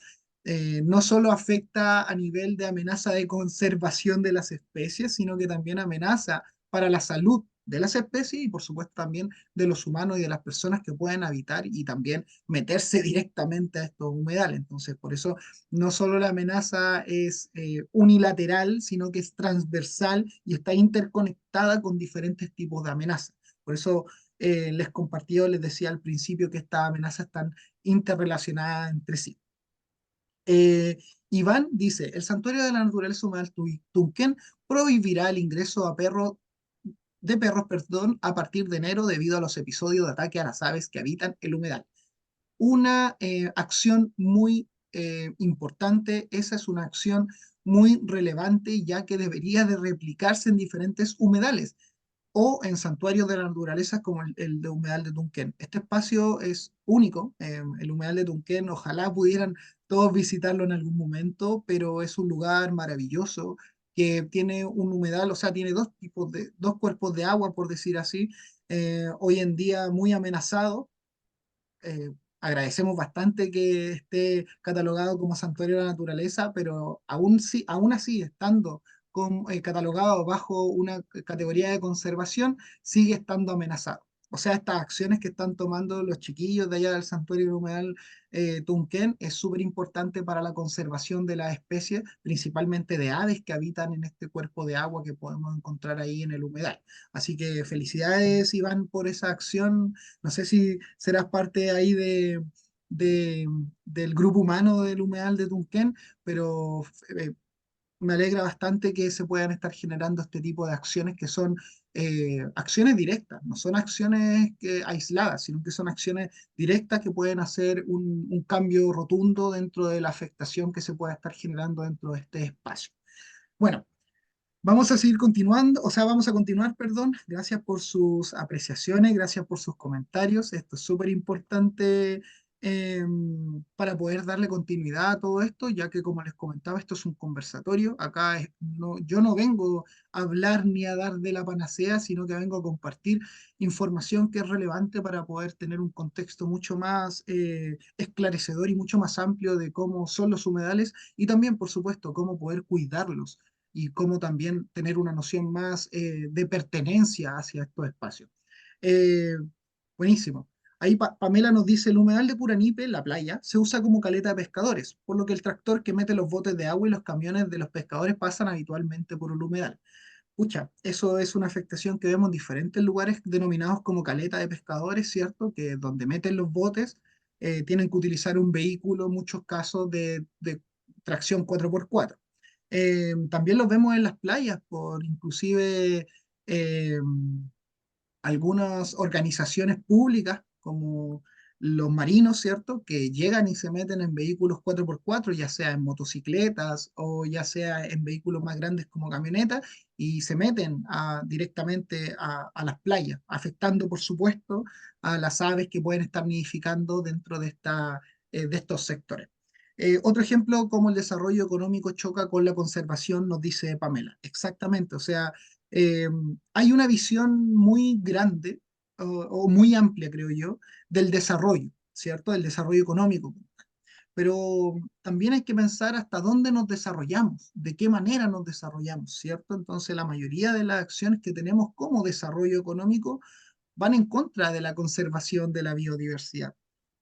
no solo afecta a nivel de amenaza de conservación de las especies, sino que también amenaza para la salud de las especies y por supuesto también de los humanos y de las personas que pueden habitar y también meterse directamente a estos humedales. Entonces, por eso no solo la amenaza es unilateral, sino que es transversal y está interconectada con diferentes tipos de amenazas. Por eso les compartí o les decía al principio que estas amenazas están interrelacionadas entre sí. Eh, Iván dice, el Santuario de la Naturaleza Humedal Tunquén prohibirá el ingreso de perros, perdón, a partir de enero debido a los episodios de ataque a las aves que habitan el humedal. Una acción muy importante, esa es una acción muy relevante ya que debería de replicarse en diferentes humedales o en santuarios de la naturaleza como el de Humedal de Tunquén. Este espacio es único, el Humedal de Tunquén, ojalá pudieran todos visitarlo en algún momento, pero es un lugar maravilloso que tiene un humedal, o sea, tiene dos cuerpos de agua, por decir así, hoy en día muy amenazado. Agradecemos bastante que esté catalogado como santuario de la naturaleza, pero aún así, estando catalogado bajo una categoría de conservación, sigue estando amenazado. O sea, estas acciones que están tomando los chiquillos de allá del santuario humedal Tunquén es súper importante para la conservación de las especies, principalmente de aves que habitan en este cuerpo de agua que podemos encontrar ahí en el humedal. Así que felicidades, Iván, por esa acción. No sé si serás parte ahí de- del grupo humano del humedal de Tunquén, pero me alegra bastante que se puedan estar generando este tipo de acciones que son acciones directas, no son acciones aisladas, sino que son acciones directas que pueden hacer un cambio rotundo dentro de la afectación que se pueda estar generando dentro de este espacio. Bueno, vamos a seguir continuando, o sea, vamos a continuar, perdón. Gracias por sus apreciaciones, gracias por sus comentarios. Esto es súper importante para poder darle continuidad a todo esto, ya que como les comentaba, esto es un conversatorio. Acá yo no vengo a hablar ni a dar de la panacea, sino que vengo a compartir información que es relevante para poder tener un contexto mucho más esclarecedor y mucho más amplio de cómo son los humedales y también, por supuesto, cómo poder cuidarlos y cómo también tener una noción más de pertenencia hacia estos espacios. Eh, Buenísimo. Ahí Pamela nos dice, el humedal de Curanipe, la playa, se usa como caleta de pescadores, por lo que el tractor que mete los botes de agua y los camiones de los pescadores pasan habitualmente por el humedal. Pucha, eso es una afectación que vemos en diferentes lugares denominados como caleta de pescadores, ¿cierto? Que donde meten los botes tienen que utilizar un vehículo, en muchos casos de tracción 4x4. También los vemos en las playas, por inclusive eh, algunas organizaciones públicas como los marinos, ¿cierto? Que llegan y se meten en vehículos 4x4, ya sea en motocicletas o ya sea en vehículos más grandes como camionetas, y se meten directamente a las playas, afectando, por supuesto, a las aves que pueden estar nidificando dentro de estos sectores. Otro ejemplo, como el desarrollo económico choca con la conservación, nos dice Pamela. Exactamente, o sea, eh, hay una visión muy grande o muy amplia, creo yo, del desarrollo, ¿cierto? Del desarrollo económico. Pero también hay que pensar hasta dónde nos desarrollamos, de qué manera nos desarrollamos, ¿cierto? Entonces, la mayoría de las acciones que tenemos como desarrollo económico van en contra de la conservación de la biodiversidad.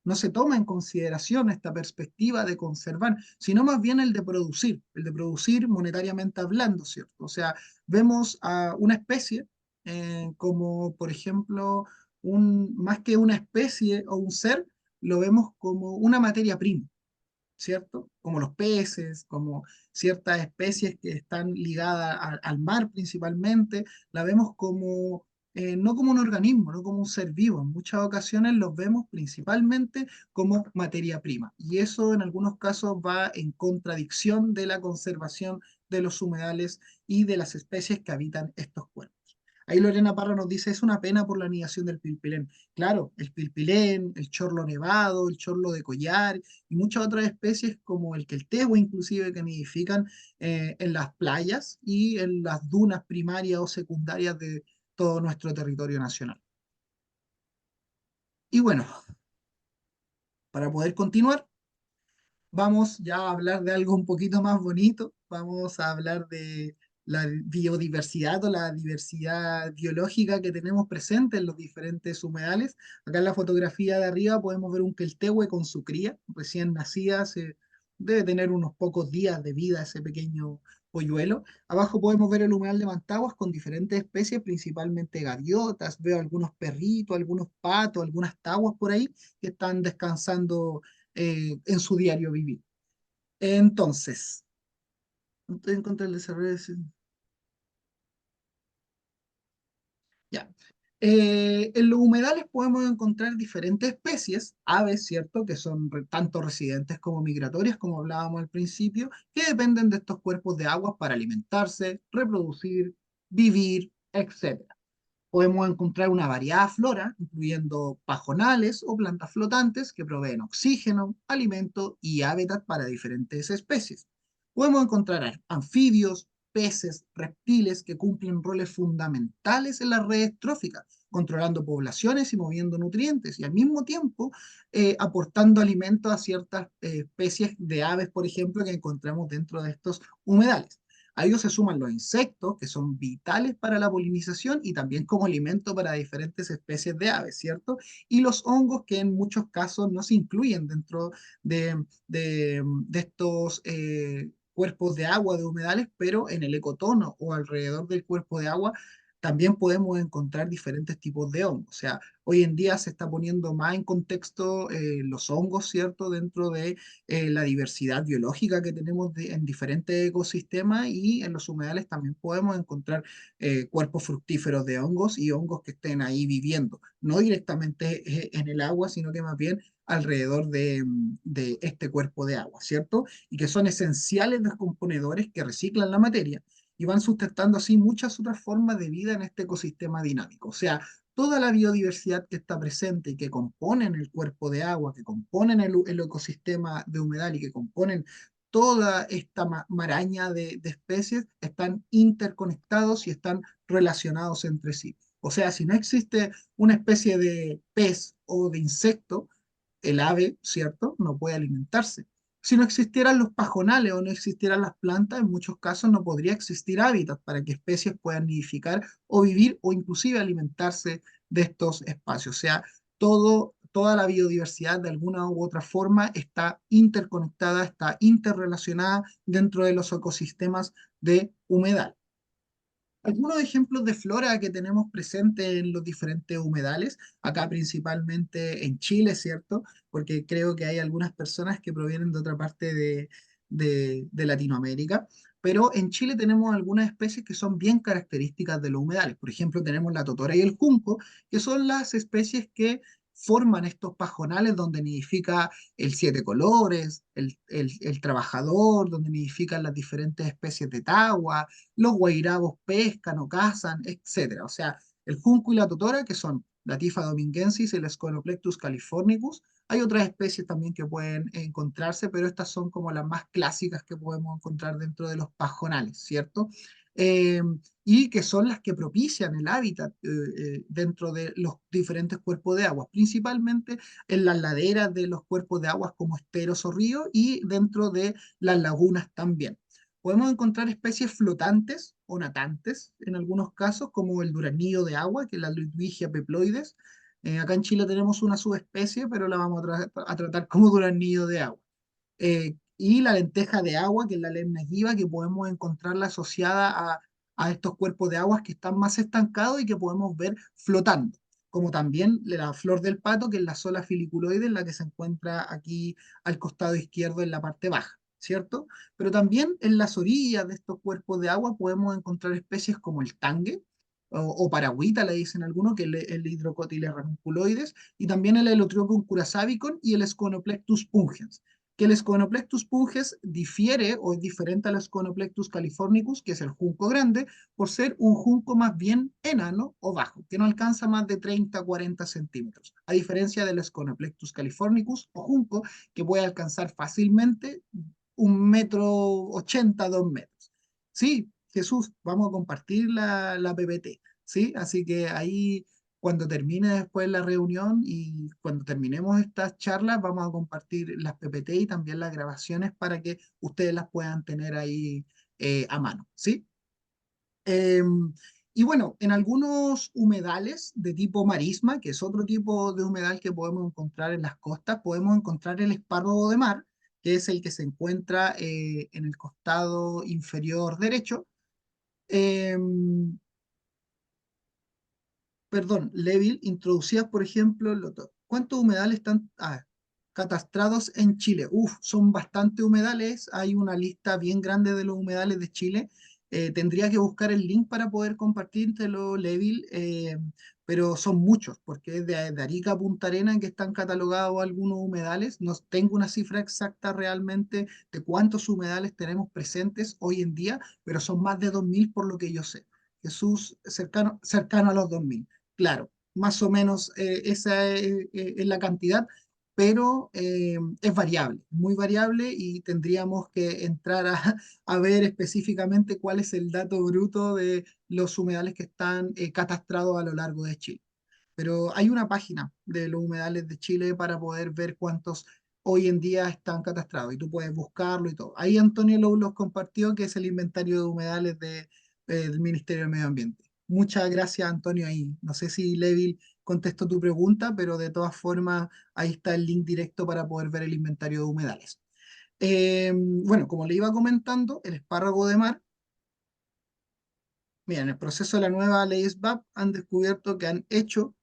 No se toma en consideración esta perspectiva de conservar, sino más bien el de producir monetariamente hablando, ¿cierto? O sea, vemos a una especie como, por ejemplo, más que una especie o un ser, lo vemos como una materia prima, ¿cierto? Como los peces, como ciertas especies que están ligadas al mar principalmente, la vemos como, no como un organismo, no como un ser vivo. En muchas ocasiones los vemos principalmente como materia prima. Y eso en algunos casos va en contradicción de la conservación de los humedales y de las especies que habitan estos cuerpos. Ahí Lorena Parra nos dice, es una pena por la anidación del pilpilén. Claro, el pilpilén, el chorlo nevado, el chorlo de collar, y muchas otras especies como el queltehue inclusive que nidifican en las playas y en las dunas primarias o secundarias de todo nuestro territorio nacional. Y bueno, para poder continuar, vamos ya a hablar de algo un poquito más bonito. Vamos a hablar de la biodiversidad o la diversidad biológica que tenemos presente en los diferentes humedales. Acá en la fotografía de arriba podemos ver un queltehue con su cría, recién nacida, debe tener unos pocos días de vida ese pequeño polluelo. Abajo podemos ver el humedal de Mantaguas con diferentes especies, principalmente gaviotas, veo algunos perritos, algunos patos, algunas taguas por ahí que están descansando en su diario vivir. Entonces, estoy en contra del desarrollo ya. En los humedales podemos encontrar diferentes especies, aves, ¿cierto? Que son tanto residentes como migratorias, como hablábamos al principio, que dependen de estos cuerpos de agua para alimentarse, reproducir, vivir, etcétera. Podemos encontrar una variada flora, incluyendo pajonales o plantas flotantes que proveen oxígeno, alimento y hábitat para diferentes especies. Podemos encontrar anfibios, peces, reptiles que cumplen roles fundamentales en las redes tróficas, controlando poblaciones y moviendo nutrientes, y al mismo tiempo aportando alimentos a ciertas especies de aves, por ejemplo, que encontramos dentro de estos humedales. A ellos se suman los insectos, que son vitales para la polinización y también como alimento para diferentes especies de aves, ¿cierto? Y los hongos, que en muchos casos no se incluyen dentro de estos cuerpos de agua, de humedales, pero en el ecotono o alrededor del cuerpo de agua también podemos encontrar diferentes tipos de hongos. O sea, hoy en día se está poniendo más en contexto los hongos, ¿cierto? Dentro de la diversidad biológica que tenemos en diferentes ecosistemas y en los humedales también podemos encontrar cuerpos fructíferos de hongos y hongos que estén ahí viviendo, no directamente en el agua, sino que más bien alrededor de este cuerpo de agua, ¿cierto? Y que son esenciales descomponedores que reciclan la materia y van sustentando así muchas otras formas de vida en este ecosistema dinámico. O sea, toda la biodiversidad que está presente y que componen el cuerpo de agua, que componen el ecosistema de humedal y que componen toda esta maraña de especies, están interconectados y están relacionados entre sí. O sea, si no existe una especie de pez o de insecto, el ave, ¿cierto?, no puede alimentarse. Si no existieran los pajonales o no existieran las plantas, en muchos casos no podría existir hábitat para que especies puedan nidificar o vivir o inclusive alimentarse de estos espacios. O sea, toda la biodiversidad de alguna u otra forma está interconectada, está interrelacionada dentro de los ecosistemas de humedal. Algunos ejemplos de flora que tenemos presente en los diferentes humedales, acá principalmente en Chile, ¿cierto? Porque creo que hay algunas personas que provienen de otra parte de Latinoamérica, pero en Chile tenemos algunas especies que son bien características de los humedales. Por ejemplo, tenemos la totora y el junco, que son las especies que forman estos pajonales donde nidifica el siete colores, el trabajador, donde nidifican las diferentes especies de tagua, los guairabos pescan o cazan, etcétera. O sea, el junco y la totora, que son la Tifa dominguensis y el Sconoplectus californicus. Hay otras especies también que pueden encontrarse, pero estas son como las más clásicas que podemos encontrar dentro de los pajonales, ¿cierto? Eh, y que son las que propician el hábitat dentro de los diferentes cuerpos de agua, principalmente en las laderas de los cuerpos de aguas como esteros o ríos y dentro de las lagunas también. Podemos encontrar especies flotantes o natantes en algunos casos, como el duraznillo de agua, que es la Ludwigia peploides. Acá en Chile tenemos una subespecie, pero la vamos a tratar como duraznillo de agua. Y la lenteja de agua, que es la lemna giva, que podemos encontrarla asociada a estos cuerpos de aguas que están más estancados y que podemos ver flotando. Como también la flor del pato, que es la sola filiculoide, en la que se encuentra aquí al costado izquierdo en la parte baja, ¿cierto? Pero también en las orillas de estos cuerpos de agua podemos encontrar especies como el tangue, o paragüita, le dicen algunos, que es el hidrocotyles ranunculoides, y también el Elytriocum curasavicum y el Sconoplectus pungens, que el Sconoplectus pungens difiere o es diferente al Sconoplectus californicus, que es el junco grande, por ser un junco más bien enano o bajo, que no alcanza más de 30 a 40 centímetros, a diferencia del Sconoplectus californicus o junco, que puede alcanzar fácilmente 1,80 m, 2 metros. Sí, Jesús, vamos a compartir la PPT, ¿sí? Así que ahí cuando termine después la reunión y cuando terminemos estas charlas, vamos a compartir las PPT y también las grabaciones para que ustedes las puedan tener ahí a mano, ¿sí? Y bueno, en algunos humedales de tipo marisma, que es otro tipo de humedal que podemos encontrar en las costas, podemos encontrar el espárrago de mar, que es el que se encuentra en el costado inferior derecho. Em, Perdón, Leville, introducidas, por ejemplo, ¿cuántos humedales están catastrados en Chile? Uf, son bastante humedales, hay una lista bien grande de los humedales de Chile. Tendría que buscar el link para poder compartírtelo, Leville, pero son muchos, porque es de Arica a Punta Arenas que están catalogados algunos humedales. No tengo una cifra exacta realmente de cuántos humedales tenemos presentes hoy en día, pero son más de 2.000 por lo que yo sé. Jesús, cercano a los 2.000. Claro, más o menos esa es la cantidad, pero es variable, muy variable y tendríamos que entrar a ver específicamente cuál es el dato bruto de los humedales que están catastrados a lo largo de Chile. Pero hay una página de los humedales de Chile para poder ver cuántos hoy en día están catastrados y tú puedes buscarlo y todo. Ahí Antonio los compartió, que es el inventario de humedales del Ministerio del Medio Ambiente. Muchas gracias, Antonio. Ahí no sé si Levil contestó tu pregunta, pero de todas formas ahí está el link directo para poder ver el inventario de humedales. Bueno, como le iba comentando, el espárrago de mar, mira, en el proceso de la nueva ley SBAP han descubierto que han hecho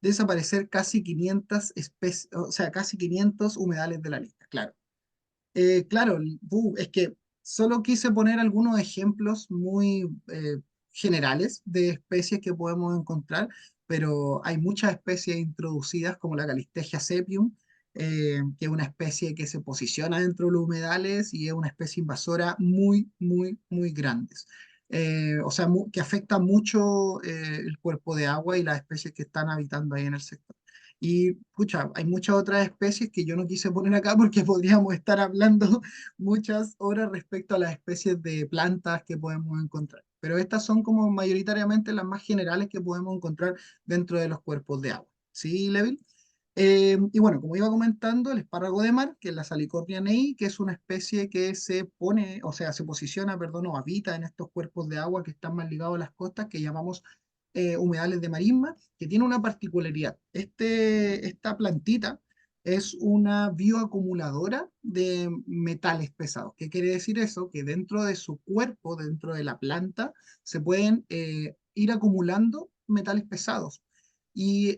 desaparecer casi 500 especies, o sea, casi 500 humedales de la lista, claro. Claro, es que solo quise poner algunos ejemplos muy generales de especies que podemos encontrar, pero hay muchas especies introducidas como la Calistegia sepium, que es una especie que se posiciona dentro de los humedales y es una especie invasora muy, muy, muy grande. o sea, que afecta mucho el cuerpo de agua y las especies que están habitando ahí en el sector. Y, pucha, hay muchas otras especies que yo no quise poner acá porque podríamos estar hablando muchas horas respecto a las especies de plantas que podemos encontrar. Pero estas son como mayoritariamente las más generales que podemos encontrar dentro de los cuerpos de agua. ¿Sí, Levin? Y bueno, como iba comentando, el espárrago de mar, que es la Salicornia nei, que es una especie que se pone, o sea, se posiciona, perdón, o habita en estos cuerpos de agua que están más ligados a las costas, que llamamos humedales de marisma, que tiene una particularidad. Esta plantita es una bioacumuladora de metales pesados. ¿Qué quiere decir eso? Que dentro de su cuerpo, dentro de la planta, se pueden ir acumulando metales pesados. Y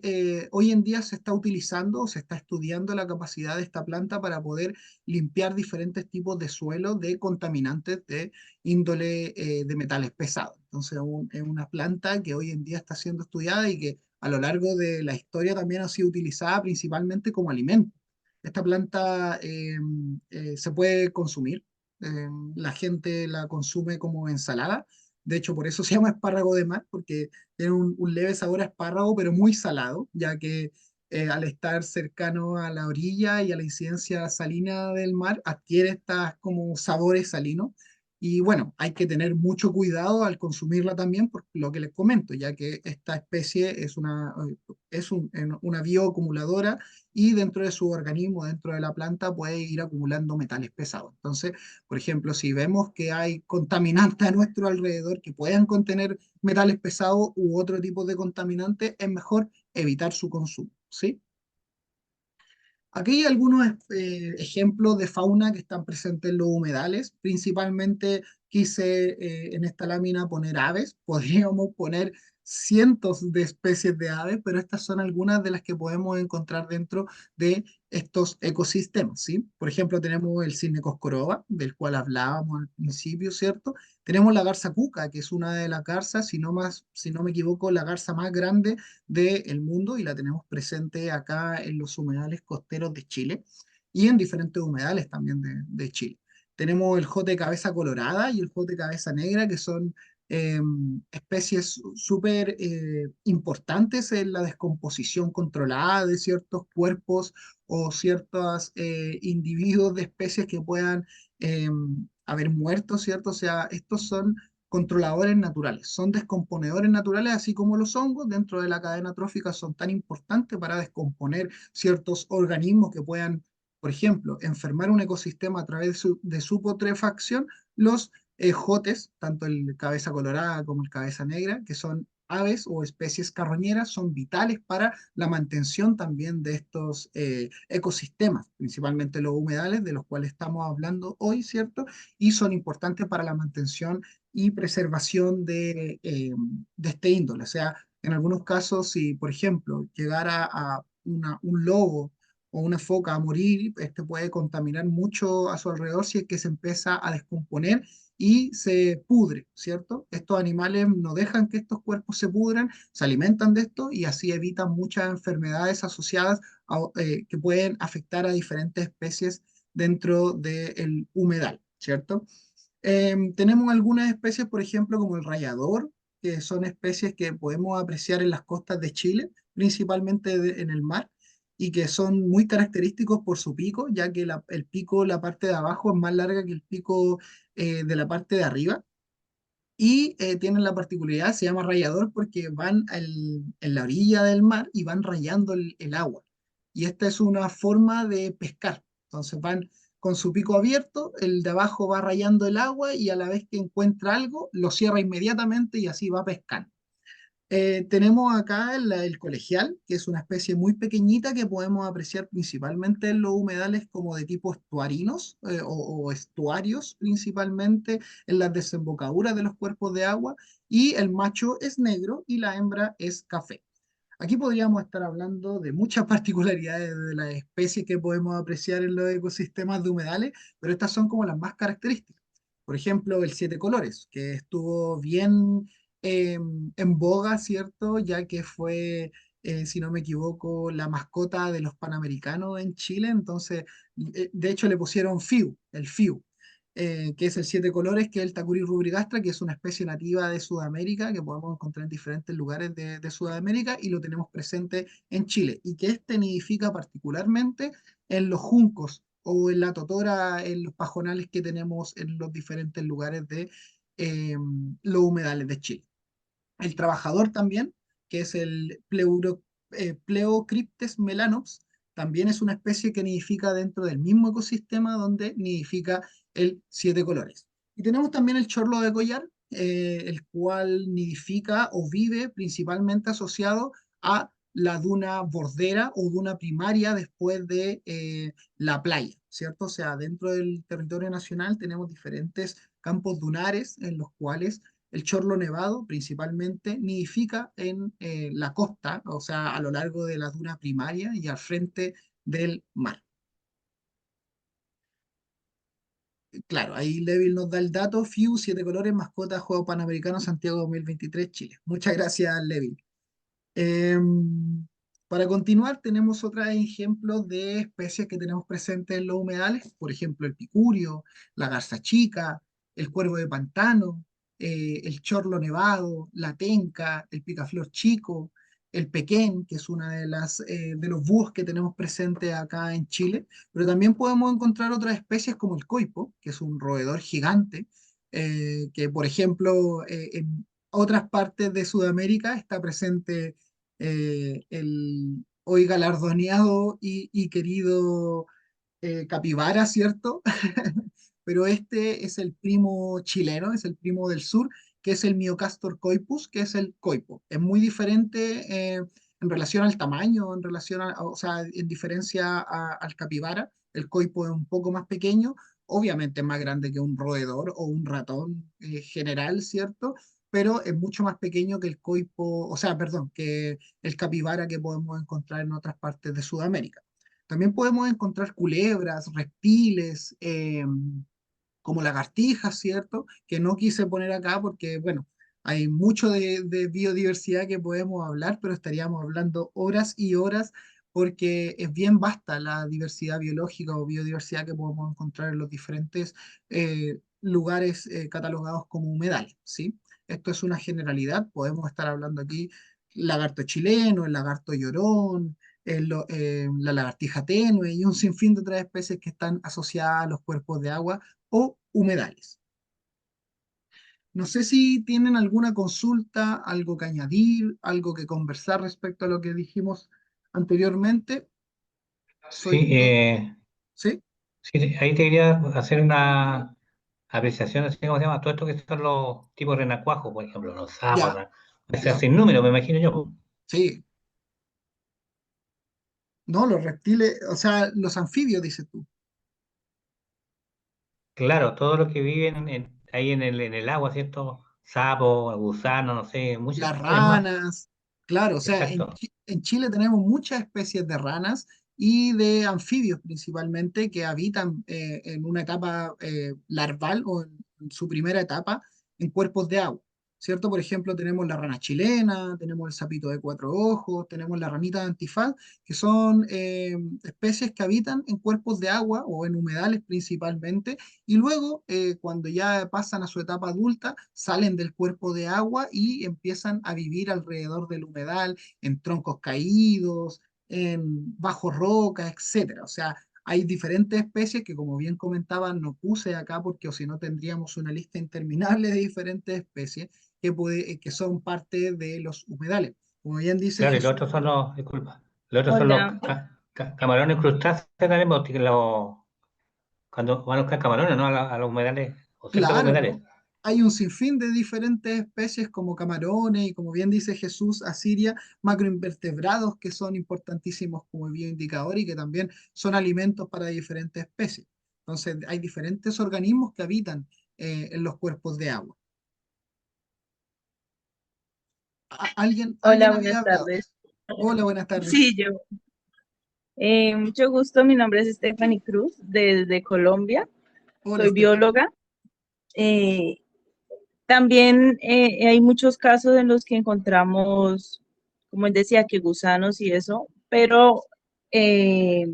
hoy en día se está utilizando, se está estudiando la capacidad de esta planta para poder limpiar diferentes tipos de suelo de contaminantes de índole de metales pesados. Entonces es una planta que hoy en día está siendo estudiada y que a lo largo de la historia también ha sido utilizada principalmente como alimento. Esta planta se puede consumir, la gente la consume como ensalada. De hecho, por eso se llama espárrago de mar, porque tiene un leve sabor a espárrago, pero muy salado, ya que al estar cercano a la orilla y a la incidencia salina del mar, adquiere estas como sabores salinos. Y bueno, hay que tener mucho cuidado al consumirla también, por lo que les comento, ya que esta especie una bioacumuladora y dentro de su organismo, dentro de la planta, puede ir acumulando metales pesados. Entonces, por ejemplo, si vemos que hay contaminantes a nuestro alrededor que puedan contener metales pesados u otro tipo de contaminantes, es mejor evitar su consumo, ¿sí? Aquí hay algunos ejemplos de fauna que están presentes en los humedales. Principalmente quise en esta lámina poner aves. Podríamos poner cientos de especies de aves, pero estas son algunas de las que podemos encontrar dentro de estos ecosistemas, ¿sí? Por ejemplo, tenemos el cisne coscoroba, del cual hablábamos al principio, ¿cierto? Tenemos la garza cuca, que es una de las garzas, si no me equivoco, la garza más grande del mundo y la tenemos presente acá en los humedales costeros de Chile y en diferentes humedales también de Chile. Tenemos el jote de cabeza colorada y el jote de cabeza negra, que son eh, especies súper importantes en la descomposición controlada de ciertos cuerpos o ciertos individuos de especies que puedan eh, haber muerto, ¿cierto? O sea, estos son controladores naturales, son descomponedores naturales, así como los hongos dentro de la cadena trófica son tan importantes para descomponer ciertos organismos que puedan, por ejemplo, enfermar un ecosistema a través de su putrefacción. Los jotes, tanto el cabeza colorada como el cabeza negra, que son aves o especies carroñeras, son vitales para la mantención también de estos ecosistemas, principalmente los humedales, de los cuales estamos hablando hoy, ¿cierto? Y son importantes para la mantención y preservación de este índole. O sea, en algunos casos, si por ejemplo llegara a un lobo o una foca a morir, este puede contaminar mucho a su alrededor si es que se empieza a descomponer y se pudre, ¿cierto? Estos animales no dejan que estos cuerpos se pudran, se alimentan de esto y así evitan muchas enfermedades asociadas que pueden afectar a diferentes especies dentro del humedal, ¿cierto? Tenemos algunas especies, por ejemplo, como el rayador, que son especies que podemos apreciar en las costas de Chile, principalmente en el mar, y que son muy característicos por su pico, ya que el pico, la parte de abajo, es más larga que el pico de la parte de arriba. Y tienen la particularidad, se llama rayador, porque van en la orilla del mar y van rayando el agua. Y esta es una forma de pescar. Entonces van con su pico abierto, el de abajo va rayando el agua y a la vez que encuentra algo, lo cierra inmediatamente y así va pescando. Tenemos acá el colegial, que es una especie muy pequeñita que podemos apreciar principalmente en los humedales como de tipo estuarinos o estuarios, principalmente en las desembocaduras de los cuerpos de agua, y el macho es negro y la hembra es café. Aquí podríamos estar hablando de muchas particularidades de las especies que podemos apreciar en los ecosistemas de humedales, pero estas son como las más características. Por ejemplo, el siete colores, que estuvo bien en boga, ¿cierto? Ya que fue, si no me equivoco, la mascota de los Panamericanos en Chile, entonces, de hecho, le pusieron FIU, el FIU. que es el siete colores, que es el Tacuri rubrigastra, que es una especie nativa de Sudamérica, que podemos encontrar en diferentes lugares de Sudamérica, y lo tenemos presente en Chile, y que este nidifica particularmente en los juncos o en la totora, en los pajonales que tenemos en los diferentes lugares de los humedales de Chile. El trabajador también, que es el Pleocryptes melanops, también es una especie que nidifica dentro del mismo ecosistema donde nidifica el siete colores. Y tenemos también el chorlo de collar, el cual nidifica o vive principalmente asociado a la duna bordera o duna primaria después de la playa, ¿cierto? O sea, dentro del territorio nacional tenemos diferentes campos dunares en los cuales el chorlo nevado principalmente nidifica en la costa, o sea, a lo largo de la duna primaria y al frente del mar. Claro, ahí Levil nos da el dato, FIU, siete colores, mascota, Juego Panamericano, Santiago 2023, Chile. Muchas gracias, Levil. Para continuar, tenemos otros ejemplos de especies que tenemos presentes en los humedales, por ejemplo, el picurio, la garza chica, el cuervo de pantano, el chorlo nevado, la tenca, el picaflor chico, el pequén, que es una de los búhos que tenemos presentes acá en Chile, pero también podemos encontrar otras especies como el coipo, que es un roedor gigante, que por ejemplo en otras partes de Sudamérica está presente el hoy galardoneado y querido capibara, ¿cierto? Pero este es el primo chileno, es el primo del sur, que es el Myocastor coipus, que es el coipo. Es muy diferente en relación al tamaño, en relación o sea, en diferencia al capibara. El coipo es un poco más pequeño, obviamente es más grande que un roedor o un ratón general, ¿cierto? Pero es mucho más pequeño que el coipo, o sea, perdón, que el capibara que podemos encontrar en otras partes de Sudamérica. También podemos encontrar culebras, reptiles, como lagartijas, ¿cierto? Que no quise poner acá porque, bueno, hay mucho de biodiversidad que podemos hablar, pero estaríamos hablando horas y horas porque es bien vasta la diversidad biológica o biodiversidad que podemos encontrar en los diferentes lugares catalogados como humedales, ¿sí? Esto es una generalidad, podemos estar hablando aquí lagarto chileno, el lagarto llorón, la lagartija tenue y un sinfín de otras especies que están asociadas a los cuerpos de agua o humedales. No sé si tienen alguna consulta, algo que añadir, algo que conversar respecto a lo que dijimos anteriormente. Sí, Soy todo. ¿Sí? sí, ahí te quería hacer una apreciación, así como se llama, todo esto que son los tipos de renacuajos, por ejemplo, los sapos, Ya, o sea, ya. sin número, me imagino yo. Sí. No, los reptiles, o sea, los anfibios, dices tú. Claro, todo lo que viven ahí en el agua, ¿cierto? Sapos, gusanos, no sé, muchas Las especies más. ranas, claro, o sea, Exacto. En Chile tenemos muchas especies de ranas y de anfibios principalmente que habitan en una etapa larval o en su primera etapa en cuerpos de agua, ¿cierto? Por ejemplo, tenemos la rana chilena, tenemos el sapito de cuatro ojos, tenemos la ranita de antifaz, que son especies que habitan en cuerpos de agua o en humedales principalmente y luego, cuando ya pasan a su etapa adulta, salen del cuerpo de agua y empiezan a vivir alrededor del humedal, en troncos caídos, bajo roca, etcétera. O sea, hay diferentes especies que, como bien comentaban, no puse acá porque o si no tendríamos una lista interminable de diferentes especies que son parte de los humedales. Como bien dice Claro, y los Jesús, otros son los, disculpa, los otros son los Hola. camarones crustáceos también, porque cuando van a buscar camarones, ¿no? A los humedales, o cerca de los humedales. claro, hay un sinfín de diferentes especies como camarones y como bien dice Jesús, asiria, macroinvertebrados que son importantísimos como bioindicador y que también son alimentos para diferentes especies. Entonces, hay diferentes organismos que habitan en los cuerpos de agua. Alguien Hola, había buenas hablado. tardes. Hola, buenas tardes. Sí, yo. Mucho gusto, mi nombre es Stephanie Cruz, desde Colombia. Hola, Soy Stephanie. bióloga. Eh, También hay muchos casos en los que encontramos, como él decía, que gusanos y eso, pero eh,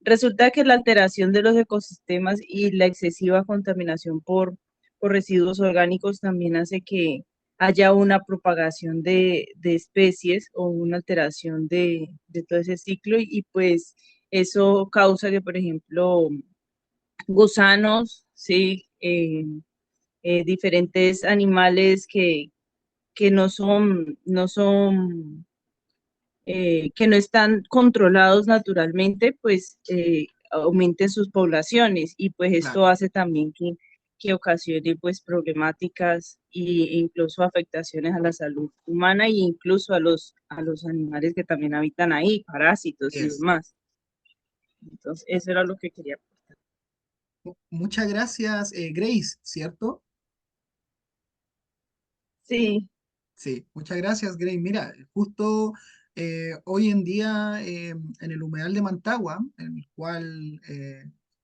resulta que la alteración de los ecosistemas y la excesiva contaminación por residuos orgánicos también hace que haya una propagación de especies o una alteración de todo ese ciclo y pues eso causa que, por ejemplo, gusanos, sí, diferentes animales que que no están controlados naturalmente, pues aumenten sus poblaciones y pues Claro, esto hace también que ocasione pues problemáticas e incluso afectaciones a la salud humana e incluso a los animales que también habitan ahí, parásitos y es. demás. Entonces, eso era lo que quería. Muchas gracias, Grace, ¿cierto? Sí, Sí, muchas gracias, Grace. Mira, justo hoy en día en el humedal de Mantagua, en el cual,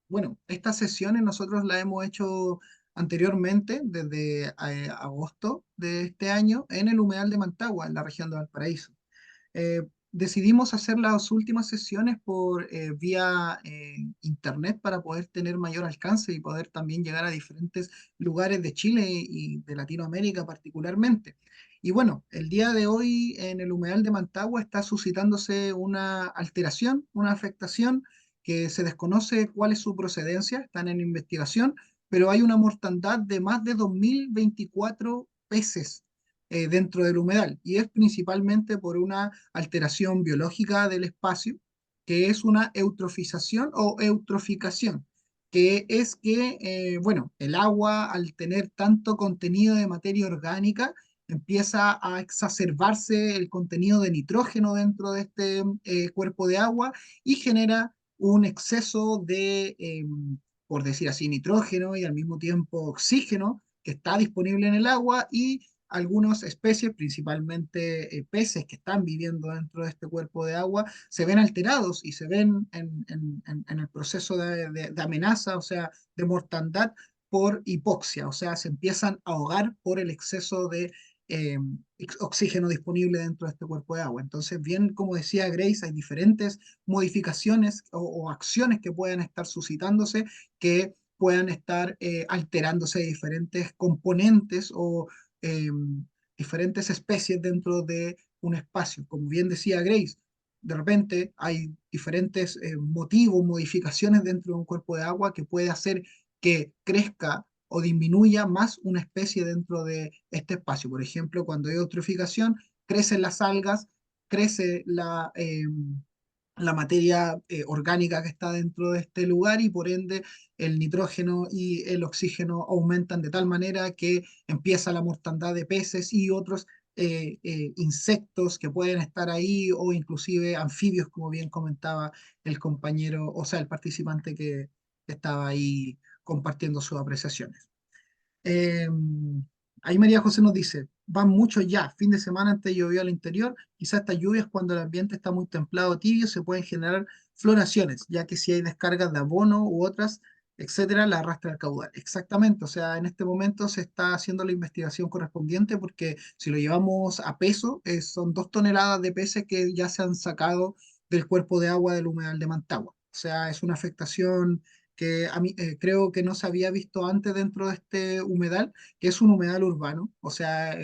bueno, estas sesiones nosotros las hemos hecho anteriormente, desde agosto de este año, en el humedal de Mantagua, en la región de Valparaíso. Decidimos hacer las últimas sesiones por vía internet para poder tener mayor alcance y poder también llegar a diferentes lugares de Chile y de Latinoamérica particularmente. Y bueno, el día de hoy en el humedal de Mantagua está suscitándose una alteración, una afectación que se desconoce cuál es su procedencia, están en investigación, pero hay una mortandad de más de 2024 peces dentro del humedal y es principalmente por una alteración biológica del espacio, que es una eutrofización o eutroficación, que es que, bueno, el agua al tener tanto contenido de materia orgánica, empieza a exacerbarse el contenido de nitrógeno dentro de este cuerpo de agua y genera un exceso de, por decir así, nitrógeno y al mismo tiempo oxígeno que está disponible en el agua y algunas especies, principalmente peces que están viviendo dentro de este cuerpo de agua, se ven alterados y se ven en el proceso de amenaza, o sea, de mortandad por hipoxia, o sea, se empiezan a ahogar por el exceso de eh, oxígeno disponible dentro de este cuerpo de agua. Entonces, bien como decía Grace, hay diferentes modificaciones o acciones que pueden estar suscitándose que puedan estar alterándose diferentes componentes o eh, diferentes especies dentro de un espacio. Como bien decía Grace, de repente hay diferentes motivos, modificaciones dentro de un cuerpo de agua que puede hacer que crezca o disminuya más una especie dentro de este espacio. Por ejemplo, cuando hay eutroficación, crecen las algas, crece la materia orgánica que está dentro de este lugar y por ende el nitrógeno y el oxígeno aumentan de tal manera que empieza la mortandad de peces y otros insectos que pueden estar ahí o inclusive anfibios, como bien comentaba el compañero, o sea, el participante que estaba ahí compartiendo sus apreciaciones. Eh, Ahí María José nos dice, van muchos ya, fin de semana antes llovió al interior, quizás estas lluvias cuando el ambiente está muy templado o tibio se pueden generar floraciones, ya que si hay descargas de abono u otras, etcétera, la arrastra el caudal. Exactamente, o sea, en este momento se está haciendo la investigación correspondiente porque si lo llevamos a peso, son 2 toneladas de peces que ya se han sacado del cuerpo de agua del humedal de Mantagua. O sea, es una afectación que a mí creo que no se había visto antes dentro de este humedal que es un humedal urbano, o sea,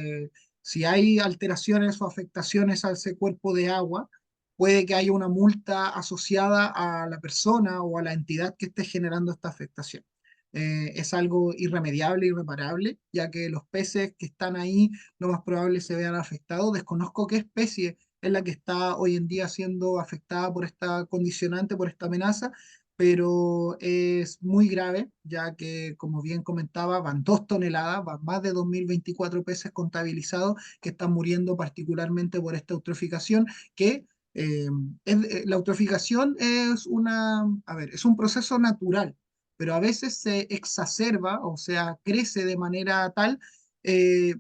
si hay alteraciones o afectaciones a ese cuerpo de agua, puede que haya una multa asociada a la persona o a la entidad que esté generando esta afectación. Es algo irremediable, irreparable, ya que los peces que están ahí lo más probable se vean afectados. Desconozco qué especie es la que está hoy en día siendo afectada por esta condicionante, por esta amenaza, pero es muy grave, ya que, como bien comentaba, van 2 toneladas, van más de 2024 peces contabilizados que están muriendo particularmente por esta eutroficación, que la eutroficación es a ver, es un proceso natural, pero a veces se exacerba, o sea, crece de manera tal eh,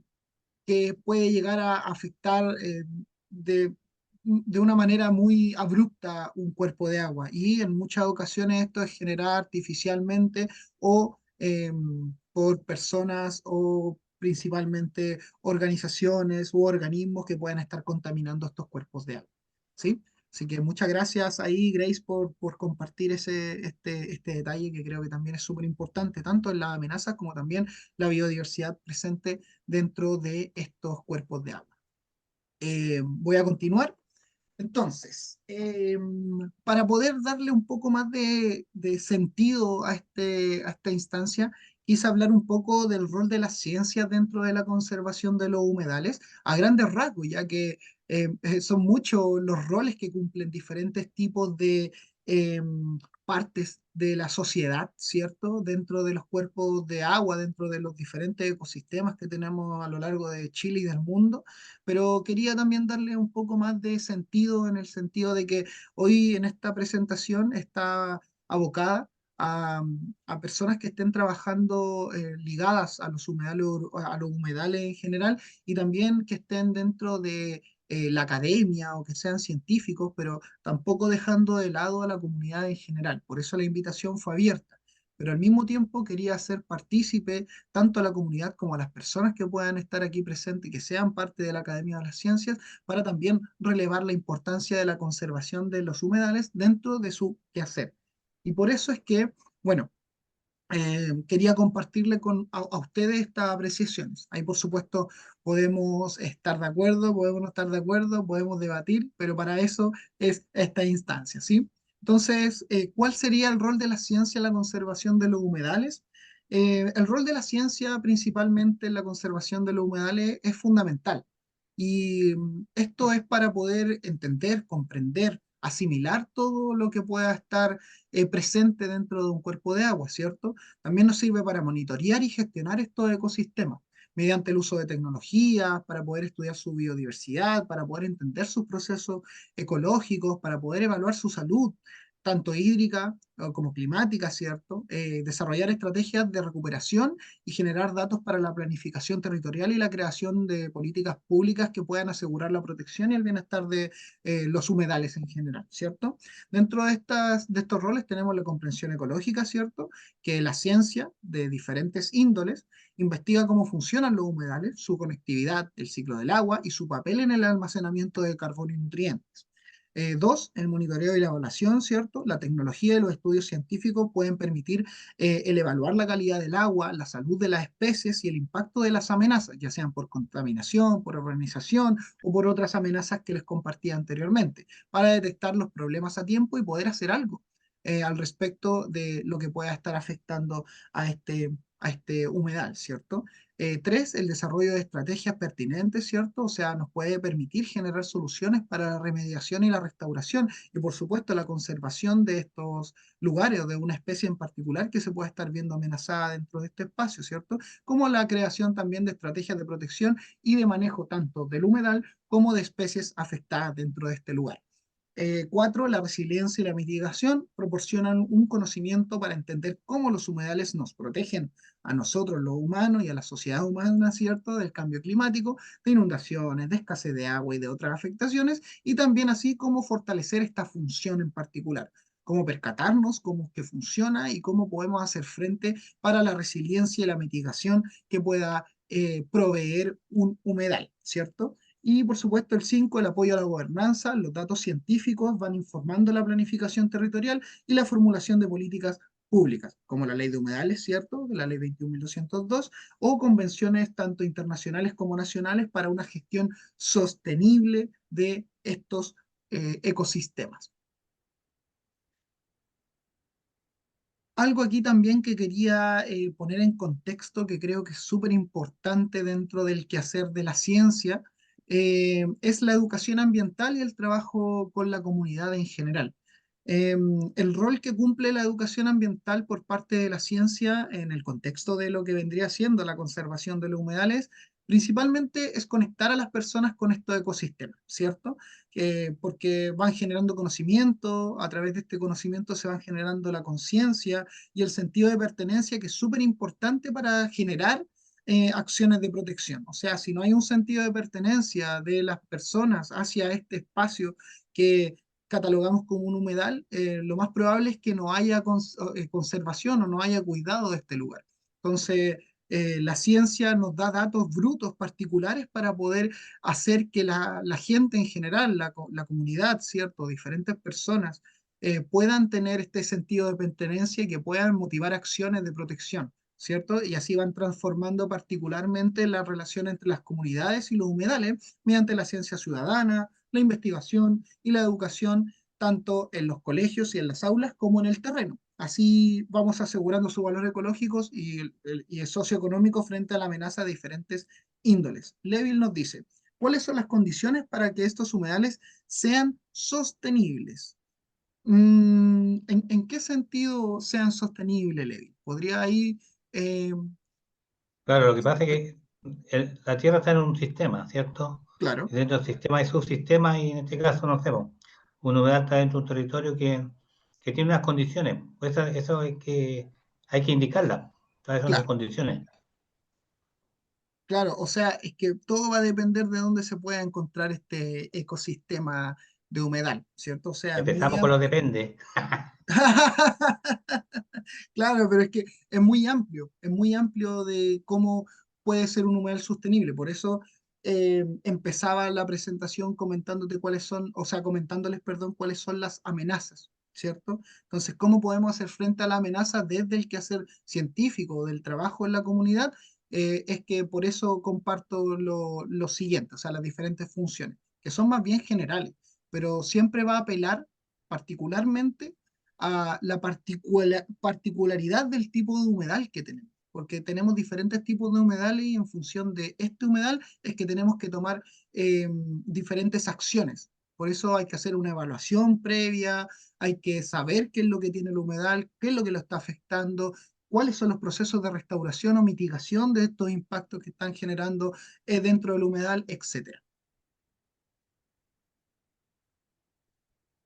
que puede llegar a afectar de una manera muy abrupta un cuerpo de agua. Y en muchas ocasiones esto es generado artificialmente o por personas o principalmente organizaciones u organismos que pueden estar contaminando estos cuerpos de agua. ¿Sí? Así que muchas gracias ahí, Grace, por compartir este detalle que creo que también es súper importante, tanto en las amenazas como también la biodiversidad presente dentro de estos cuerpos de agua. Voy a continuar. Entonces, para poder darle un poco más de sentido a esta instancia, quise hablar un poco del rol de las ciencias dentro de la conservación de los humedales, a grandes rasgos, ya que son muchos los roles que cumplen diferentes tipos de partes de la sociedad, ¿cierto? Dentro de los cuerpos de agua, dentro de los diferentes ecosistemas que tenemos a lo largo de Chile y del mundo, pero quería también darle un poco más de sentido en el sentido de que hoy en esta presentación está abocada a personas que estén trabajando ligadas a a los humedales en general y también que estén dentro de la academia o que sean científicos, pero tampoco dejando de lado a la comunidad en general. Por eso la invitación fue abierta. Pero al mismo tiempo quería hacer partícipe tanto a la comunidad como a las personas que puedan estar aquí presentes y que sean parte de la Academia de las Ciencias, para también relevar la importancia de la conservación de los humedales dentro de su quehacer. Y por eso es que, bueno, quería compartirle a ustedes estas apreciaciones. Ahí, por supuesto, podemos estar de acuerdo, podemos no estar de acuerdo, podemos debatir, pero para eso es esta instancia, ¿sí? Entonces, ¿cuál sería el rol de la ciencia en la conservación de los humedales? El rol de la ciencia, principalmente en la conservación de los humedales, es fundamental. Y esto es para poder entender, comprender, asimilar todo lo que pueda estar presente dentro de un cuerpo de agua, ¿cierto? También nos sirve para monitorear y gestionar estos ecosistemas mediante el uso de tecnologías, para poder estudiar su biodiversidad, para poder entender sus procesos ecológicos, para poder evaluar su salud, tanto hídrica como climática, ¿cierto? Desarrollar estrategias de recuperación y generar datos para la planificación territorial y la creación de políticas públicas que puedan asegurar la protección y el bienestar de los humedales en general, ¿cierto? Dentro de estos roles tenemos la comprensión ecológica, ¿cierto? Que la ciencia de diferentes índoles investiga cómo funcionan los humedales, su conectividad, el ciclo del agua y su papel en el almacenamiento de carbono y nutrientes. Dos, el monitoreo y la evaluación, ¿cierto? La tecnología y los estudios científicos pueden permitir el evaluar la calidad del agua, la salud de las especies y el impacto de las amenazas, ya sean por contaminación, por urbanización o por otras amenazas que les compartía anteriormente, para detectar los problemas a tiempo y poder hacer algo al respecto de lo que pueda estar afectando a este humedal, ¿cierto? Tres, el desarrollo de estrategias pertinentes, ¿cierto? O sea, nos puede permitir generar soluciones para la remediación y la restauración y, por supuesto, la conservación de estos lugares o de una especie en particular que se pueda estar viendo amenazada dentro de este espacio, ¿cierto? Como la creación también de estrategias de protección y de manejo tanto del humedal como de especies afectadas dentro de este lugar. Cuatro, la resiliencia y la mitigación proporcionan un conocimiento para entender cómo los humedales nos protegen a nosotros, los humanos, y a la sociedad humana, ¿cierto?, del cambio climático, de inundaciones, de escasez de agua y de otras afectaciones, y también así cómo fortalecer esta función en particular, cómo percatarnos, cómo es que funciona y cómo podemos hacer frente para la resiliencia y la mitigación que pueda proveer un humedal, ¿cierto? Y por supuesto el 5, el apoyo a la gobernanza. Los datos científicos van informando la planificación territorial y la formulación de políticas públicas, como la ley de humedales, ¿cierto? La ley 21.202, o convenciones tanto internacionales como nacionales para una gestión sostenible de estos ecosistemas. Algo aquí también que quería poner en contexto, que creo que es súper importante dentro del quehacer de la ciencia, es la educación ambiental y el trabajo con la comunidad en general. El rol que cumple la educación ambiental por parte de la ciencia en el contexto de lo que vendría siendo la conservación de los humedales, principalmente es conectar a las personas con estos ecosistemas, ¿cierto? Porque van generando conocimiento, a través de este conocimiento se van generando la conciencia y el sentido de pertenencia, que es súper importante para generar acciones de protección. O sea, si no hay un sentido de pertenencia de las personas hacia este espacio que catalogamos como un humedal, lo más probable es que no haya conservación o no haya cuidado de este lugar. Entonces, La ciencia nos da datos brutos particulares para poder hacer que la gente en general, la comunidad, ¿cierto? Diferentes personas puedan tener este sentido de pertenencia y que puedan motivar acciones de protección, ¿cierto? Y así van transformando particularmente la relación entre las comunidades y los humedales mediante la ciencia ciudadana, la investigación y la educación, tanto en los colegios y en las aulas como en el terreno. Así vamos asegurando sus valores ecológicos y el socioeconómico frente a la amenaza de diferentes índoles. Leville nos dice, ¿cuáles son las condiciones para que estos humedales sean sostenibles? ¿En qué sentido sean sostenibles, Leville? ¿Podría ahí... eh, Claro, lo que pasa es que la Tierra está en un sistema, ¿cierto? claro, Y dentro del sistema hay subsistemas y en este caso, no sé, po, un humedal está dentro de un territorio que tiene unas condiciones. Pues eso hay que indicarlas. ¿Cuáles son esas claro, condiciones? claro. O sea, es que todo va a depender de dónde se pueda encontrar este ecosistema de humedal, ¿cierto? O sea, muy Empezamos con lo amplio. depende. Claro, pero es que es muy amplio de cómo puede ser un humedal sostenible. Por eso empezaba la presentación comentándote cuáles son, o sea, comentándoles, perdón, cuáles son las amenazas, ¿cierto? Entonces, ¿cómo podemos hacer frente a la amenaza desde el quehacer científico, del trabajo en la comunidad? Es que por eso comparto lo siguiente, o sea, las diferentes funciones, que son más bien generales, pero siempre va a apelar particularmente a la particularidad del tipo de humedal que tenemos, porque tenemos diferentes tipos de humedales y en función de este humedal es que tenemos que tomar diferentes acciones. Por eso hay que hacer una evaluación previa, hay que saber qué es lo que tiene el humedal, qué es lo que lo está afectando, cuáles son los procesos de restauración o mitigación de estos impactos que están generando dentro del humedal, etcétera.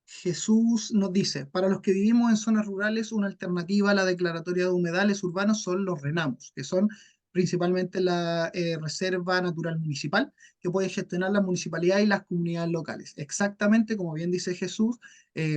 Jesús nos dice, para los que vivimos en zonas rurales, una alternativa a la declaratoria de humedales urbanos son los RENAMUS, que son principalmente la Reserva Natural Municipal, que puede gestionar la municipalidad y las comunidades locales. Exactamente, como bien dice Jesús,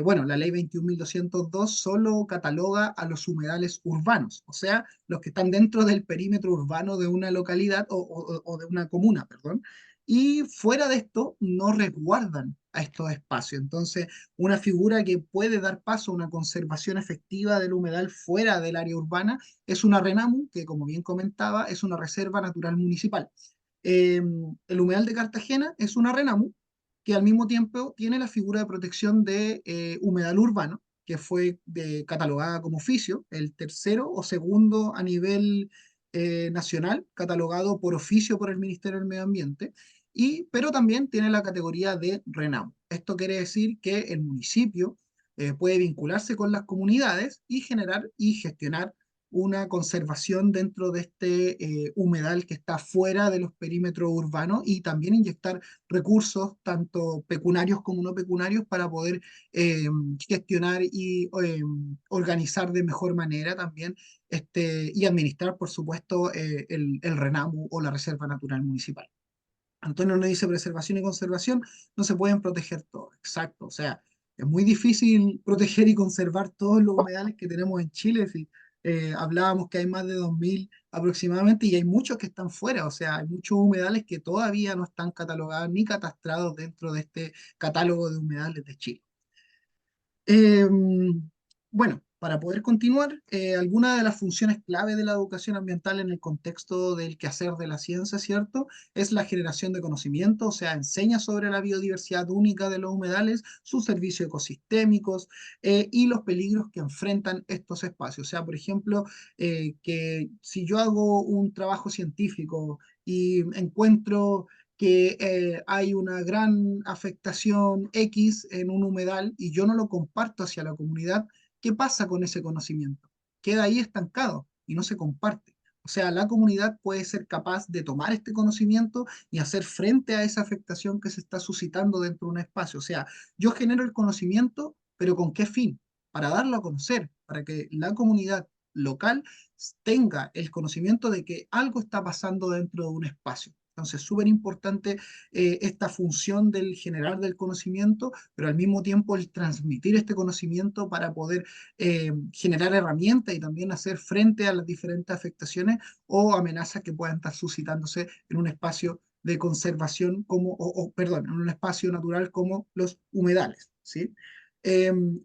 bueno, la ley 21.202 solo cataloga a los humedales urbanos, o sea, los que están dentro del perímetro urbano de una localidad o de una comuna, perdón. Y fuera de esto, no resguardan a estos espacios. Entonces, una figura que puede dar paso a una conservación efectiva del humedal fuera del área urbana es una RENAMU, que como bien comentaba, es una reserva natural municipal. Eh, el humedal de Cartagena es una RENAMU que al mismo tiempo tiene la figura de protección de humedal urbano, que fue catalogada como oficio, el tercero o segundo a nivel nacional, catalogado por oficio por el Ministerio del Medio Ambiente, pero también tiene la categoría de RENAMU. Esto quiere decir que el municipio puede vincularse con las comunidades y generar y gestionar una conservación dentro de este humedal que está fuera de los perímetros urbanos y también inyectar recursos, tanto pecuniarios como no pecuniarios, para poder gestionar y organizar de mejor manera también y administrar, por supuesto, el RENAMU o la Reserva Natural Municipal. Antonio nos dice preservación y conservación, no se pueden proteger todos. Exacto, o sea, es muy difícil proteger y conservar todos los humedales que tenemos en Chile. Si, hablábamos que hay más de 2.000 aproximadamente y hay muchos que están fuera, o sea, hay muchos humedales que todavía no están catalogados ni catastrados dentro de este catálogo de humedales de Chile. Eh, bueno, para poder continuar, alguna de las funciones clave de la educación ambiental en el contexto del quehacer de la ciencia, ¿cierto? Es la generación de conocimiento, o sea, enseña sobre la biodiversidad única de los humedales, sus servicios ecosistémicos y los peligros que enfrentan estos espacios. O sea, por ejemplo, que si yo hago un trabajo científico y encuentro que hay una gran afectación X en un humedal y yo no lo comparto hacia la comunidad, ¿qué pasa con ese conocimiento? Queda ahí estancado y no se comparte. O sea, la comunidad puede ser capaz de tomar este conocimiento y hacer frente a esa afectación que se está suscitando dentro de un espacio. O sea, yo genero el conocimiento, pero ¿con qué fin? Para darlo a conocer, para que la comunidad local tenga el conocimiento de que algo está pasando dentro de un espacio. Entonces, súper importante esta función del generar del conocimiento, pero al mismo tiempo el transmitir este conocimiento para poder generar herramientas y también hacer frente a las diferentes afectaciones o amenazas que puedan estar suscitándose en un espacio de conservación como, perdón, en un espacio natural como los humedales, ¿sí?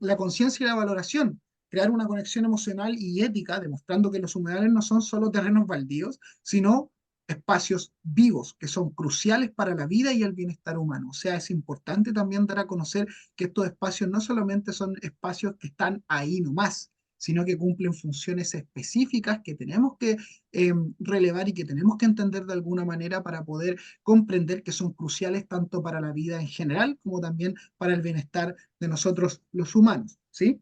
La conciencia y la valoración, crear una conexión emocional y ética, demostrando que los humedales no son solo terrenos baldíos, sino espacios vivos que son cruciales para la vida y el bienestar humano. O sea, es importante también dar a conocer que estos espacios no solamente son espacios que están ahí nomás, sino que cumplen funciones específicas que tenemos que relevar y que tenemos que entender de alguna manera para poder comprender que son cruciales tanto para la vida en general como también para el bienestar de nosotros los humanos, ¿sí?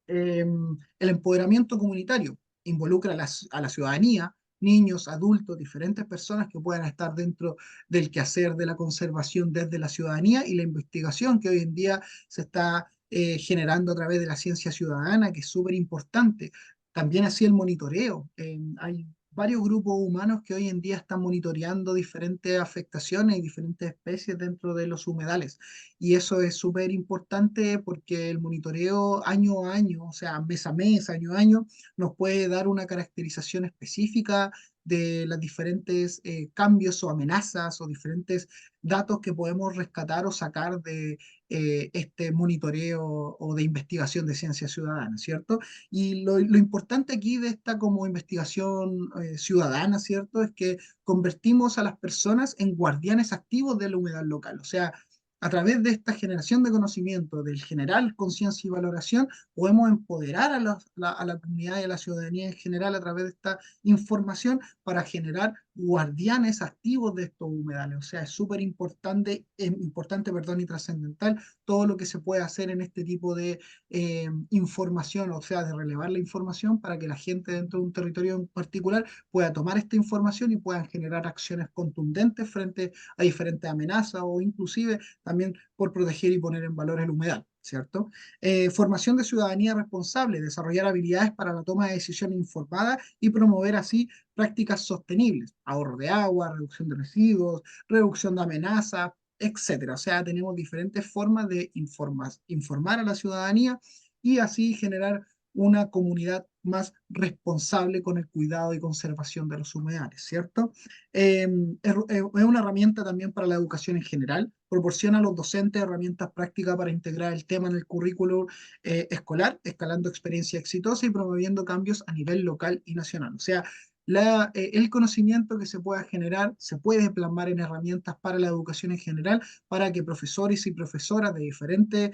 El empoderamiento comunitario involucra a la ciudadanía, niños, adultos, diferentes personas que puedan estar dentro del quehacer de la conservación desde la ciudadanía y la investigación que hoy en día se está generando a través de la ciencia ciudadana, que es súper importante. También así el monitoreo. Hay varios grupos humanos que hoy en día están monitoreando diferentes afectaciones y diferentes especies dentro de los humedales. Y eso es súper importante porque el monitoreo año a año, o sea, mes a mes, año a año, nos puede dar una caracterización específica de los diferentes cambios o amenazas o diferentes datos que podemos rescatar o sacar de este monitoreo o de investigación de ciencia ciudadana, ¿cierto? Y lo importante aquí de esta como investigación ciudadana, ¿cierto? Es que convertimos a las personas en guardianes activos de la humedad local, o sea, a través de esta generación de conocimiento, del generar conciencia y valoración, podemos empoderar a a la comunidad y a la ciudadanía en general a través de esta información para generar guardianes activos de estos humedales. O sea, es súper importante, perdón, y trascendental todo lo que se puede hacer en este tipo de información, o sea, de relevar la información para que la gente dentro de un territorio en particular pueda tomar esta información y puedan generar acciones contundentes frente a diferentes amenazas o inclusive también por proteger y poner en valor el humedal, ¿cierto? Formación de ciudadanía responsable, desarrollar habilidades para la toma de decisiones informada y promover así prácticas sostenibles, ahorro de agua, reducción de residuos, reducción de amenazas, etcétera. O sea, tenemos diferentes formas de informar a la ciudadanía y así generar una comunidad más responsable con el cuidado y conservación de los humedales, ¿cierto? Es una herramienta también para la educación en general, proporciona a los docentes herramientas prácticas para integrar el tema en el currículo escolar, escalando experiencia exitosa y promoviendo cambios a nivel local y nacional. O sea, el conocimiento que se pueda generar se puede plasmar en herramientas para la educación en general, para que profesores y profesoras de diferentes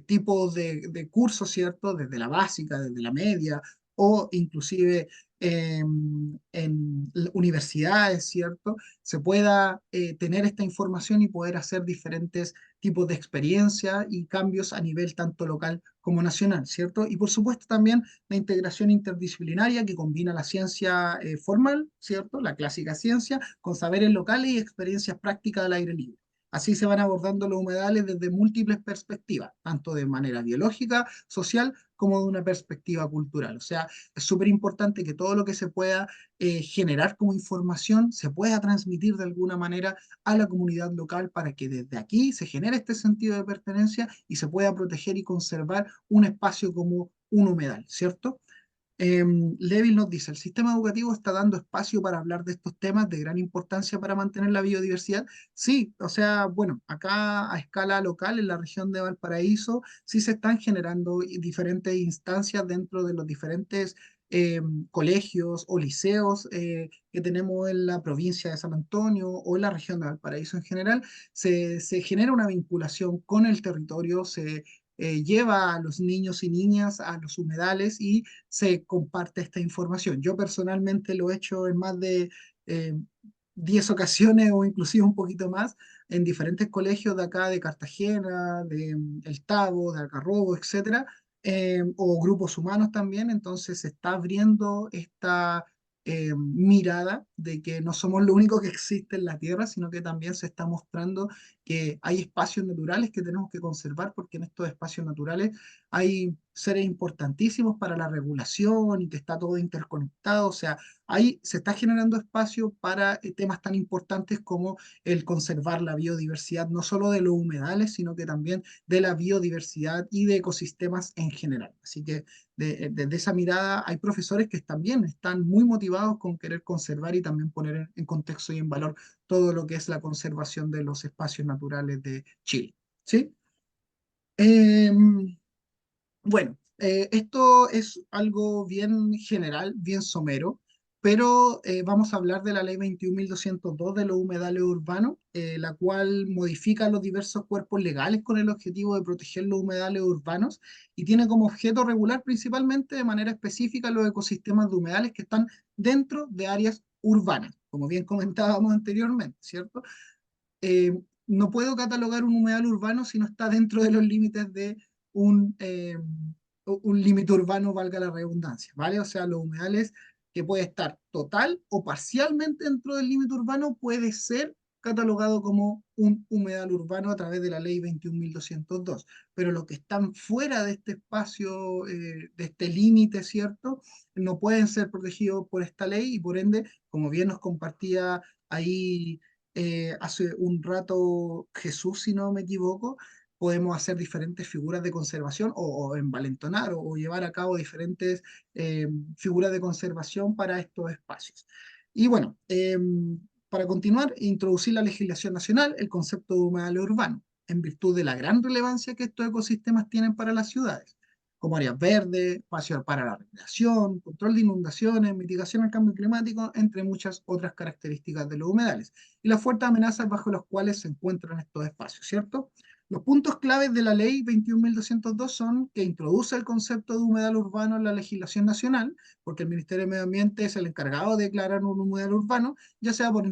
tipos de cursos, ¿cierto? Desde la básica, desde la media, o inclusive en universidades, ¿cierto? Se pueda tener esta información y poder hacer diferentes tipos de experiencias y cambios a nivel tanto local como nacional, ¿cierto? Y por supuesto también la integración interdisciplinaria que combina la ciencia formal, ¿cierto? La clásica ciencia, con saberes locales y experiencias prácticas al aire libre. Así se van abordando los humedales desde múltiples perspectivas, tanto de manera biológica, social, como de una perspectiva cultural. O sea, es súper importante que todo lo que se pueda generar como información se pueda transmitir de alguna manera a la comunidad local para que desde aquí se genere este sentido de pertenencia y se pueda proteger y conservar un espacio como un humedal, ¿cierto? Levin nos dice, el sistema educativo está dando espacio para hablar de estos temas de gran importancia para mantener la biodiversidad. Sí, o sea, bueno, acá a escala local en la región de Valparaíso sí se están generando diferentes instancias dentro de los diferentes colegios o liceos que tenemos en la provincia de San Antonio o en la región de Valparaíso en general. Se genera una vinculación con el territorio, se lleva a los niños y niñas a los humedales y se comparte esta información. Yo personalmente lo he hecho en más de eh, 10 ocasiones o inclusive un poquito más en diferentes colegios de acá de Cartagena, de El Tabo, de Algarrobo, etcétera, o grupos humanos también. Entonces se está abriendo esta mirada de que no somos lo único que existe en la Tierra, sino que también se está mostrando que hay espacios naturales que tenemos que conservar porque en estos espacios naturales hay seres importantísimos para la regulación y que está todo interconectado. O sea, ahí se está generando espacio para temas tan importantes como el conservar la biodiversidad, no solo de los humedales, sino que también de la biodiversidad y de ecosistemas en general. Así que desde esa mirada hay profesores que también están muy motivados con querer conservar y también poner en contexto y en valor todo lo que es la conservación de los espacios naturales de Chile. ¿Sí? Bueno, esto es algo bien general, bien somero, pero vamos a hablar de la Ley 21.202 de los humedales urbanos, la cual modifica los diversos cuerpos legales con el objetivo de proteger los humedales urbanos y tiene como objeto regular principalmente de manera específica los ecosistemas de humedales que están dentro de áreas urbanas, como bien comentábamos anteriormente, ¿cierto? eh, no puedo catalogar un humedal urbano si no está dentro de los límites de un, eh, un límite urbano, valga la redundancia, ¿vale? O sea, los humedales que puede estar total o parcialmente dentro del límite urbano puede ser catalogado como un humedal urbano a través de la ley 21.202, pero los que están fuera de este espacio, de este límite, ¿cierto? No pueden ser protegidos por esta ley y por ende, como bien nos compartía ahí hace un rato Jesús, si no me equivoco, podemos hacer diferentes figuras de conservación o envalentonar o llevar a cabo diferentes eh, figuras de conservación para estos espacios. Y bueno, para continuar, introducir la legislación nacional, el concepto de humedal urbano, en virtud de la gran relevancia que estos ecosistemas tienen para las ciudades, como áreas verdes, espacios para la recreación, control de inundaciones, mitigación al cambio climático, entre muchas otras características de los humedales y las fuertes amenazas bajo las cuales se encuentran estos espacios, ¿cierto? Los puntos claves de la ley 21.202 son que introduce el concepto de humedal urbano en la legislación nacional, porque el Ministerio de Medio Ambiente es el encargado de declarar un humedal urbano, ya sea por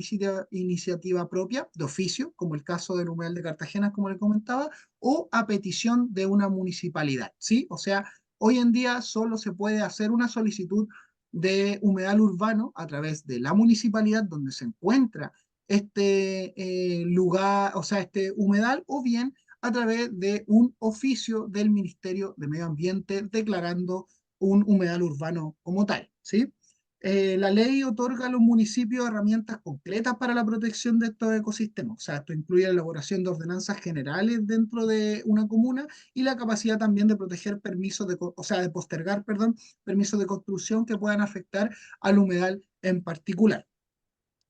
iniciativa propia, de oficio, como el caso del humedal de Cartagena, como le comentaba, o a petición de una municipalidad, ¿sí? O sea, hoy en día solo se puede hacer una solicitud de humedal urbano a través de la municipalidad donde se encuentra este lugar, o sea, este humedal, o bien a través de un oficio del Ministerio de Medio Ambiente declarando un humedal urbano como tal, ¿sí? La ley otorga a los municipios herramientas concretas para la protección de estos ecosistemas. O sea, esto incluye la elaboración de ordenanzas generales dentro de una comuna y la capacidad también de proteger permisos de, o sea, de postergar, perdón, permisos de construcción que puedan afectar al humedal en particular.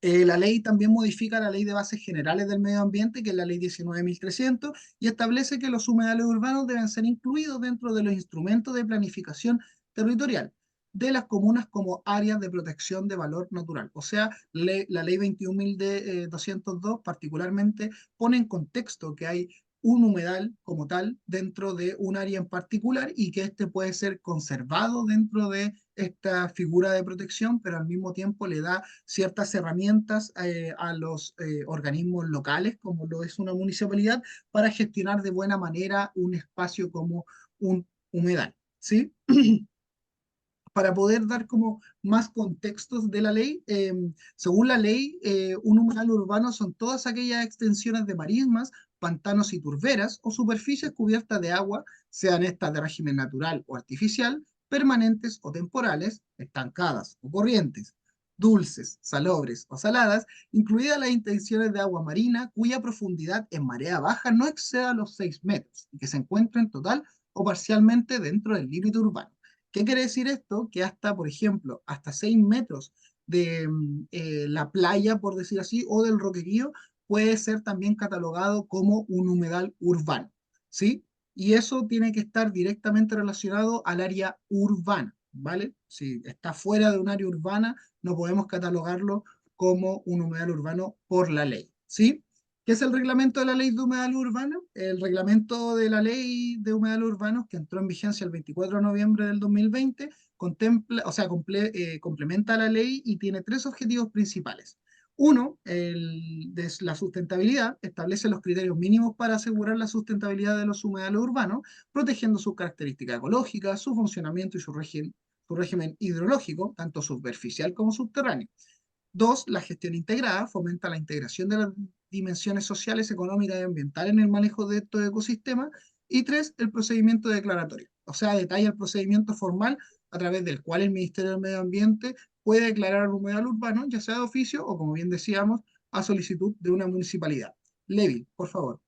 La ley también modifica la ley de bases generales del medio ambiente, que es la ley 19.300, y establece que los humedales urbanos deben ser incluidos dentro de los instrumentos de planificación territorial de las comunas como áreas de protección de valor natural. O sea, la ley 21.202 particularmente pone en contexto que hay un humedal como tal dentro de un área en particular y que este puede ser conservado dentro de esta figura de protección, pero al mismo tiempo le da ciertas herramientas a los organismos locales, como lo es una municipalidad, para gestionar de buena manera un espacio como un humedal, ¿sí? Para poder dar como más contextos de la ley, según la ley, un humedal urbano son todas aquellas extensiones de marismas, pantanos y turberas o superficies cubiertas de agua, sean estas de régimen natural o artificial, permanentes o temporales, estancadas o corrientes, dulces, salobres o saladas, incluidas las extensiones de agua marina cuya profundidad en marea baja no exceda los 6 metros y que se encuentren total o parcialmente dentro del límite urbano. ¿Qué quiere decir esto? Que hasta, por ejemplo, hasta 6 metros de la playa, por decir así, o del roquerío, puede ser también catalogado como un humedal urbano, ¿sí? Y eso tiene que estar directamente relacionado al área urbana, ¿vale? Si está fuera de un área urbana, no podemos catalogarlo como un humedal urbano por la ley, ¿sí? ¿Qué es el reglamento de la ley de humedal urbano? El reglamento de la ley de humedal urbanos, que entró en vigencia el 24 de noviembre del 2020, contempla, o sea, complementa la ley y tiene tres objetivos principales. Uno, el de la sustentabilidad, establece los criterios mínimos para asegurar la sustentabilidad de los humedales urbanos, protegiendo sus características ecológicas, su funcionamiento y su régimen hidrológico, tanto superficial como subterráneo. Dos, la gestión integrada fomenta la integración de las dimensiones sociales, económicas y ambientales en el manejo de estos ecosistemas. Y tres, el procedimiento declaratorio. O sea, detalla el procedimiento formal a través del cual el Ministerio del Medio Ambiente puede declarar un humedal urbano, ya sea de oficio o, como bien decíamos, a solicitud de una municipalidad. Levi, por favor.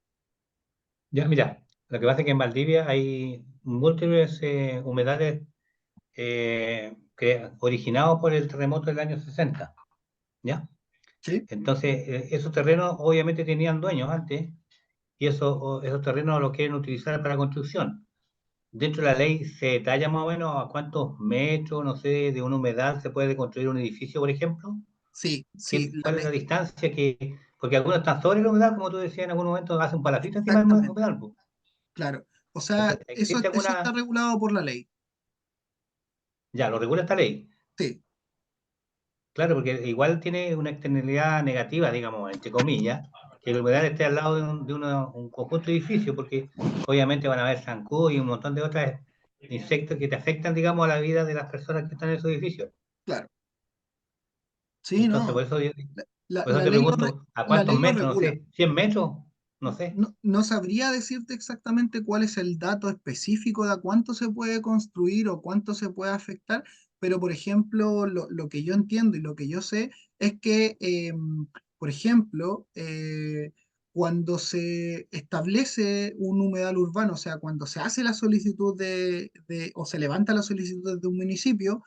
Ya, mira, lo que pasa es que en Valdivia hay múltiples humedales originados por el terremoto del año 60, ¿ya? ¿Sí? Entonces, esos terrenos obviamente tenían dueños antes y esos terrenos los quieren utilizar para construcción. Dentro de la ley se detalla más o menos a cuántos metros, no sé, de un humedal se puede construir un edificio, por ejemplo. Sí, sí, ¿Cuál es la distancia que...? Porque algunos están sobre el humedal, como tú decías, en algún momento hacen palafita encima del exactamente, humedal, pues. claro. O sea, Entonces, eso, ¿existe eso está alguna...? regulado por la ley. Ya, lo regula esta ley. Sí, Claro, porque igual tiene una externalidad negativa, digamos, entre comillas, que el humedal esté al lado un conjunto de edificios, porque obviamente van a haber zancudos y un montón de otros insectos que te afectan, digamos, a la vida de las personas que están en esos edificios. claro. Sí, Entonces, no. por eso te pregunto, ¿a La cuántos ley lo metros? No regula. sé, ¿100 metros? No sé. No, no sabría decirte exactamente cuál es el dato específico de a cuánto se puede construir o cuánto se puede afectar, pero por ejemplo, lo que yo entiendo y lo que yo sé es que, por ejemplo, cuando se establece un humedal urbano, o sea, cuando se hace la solicitud o se levanta la solicitud de un municipio,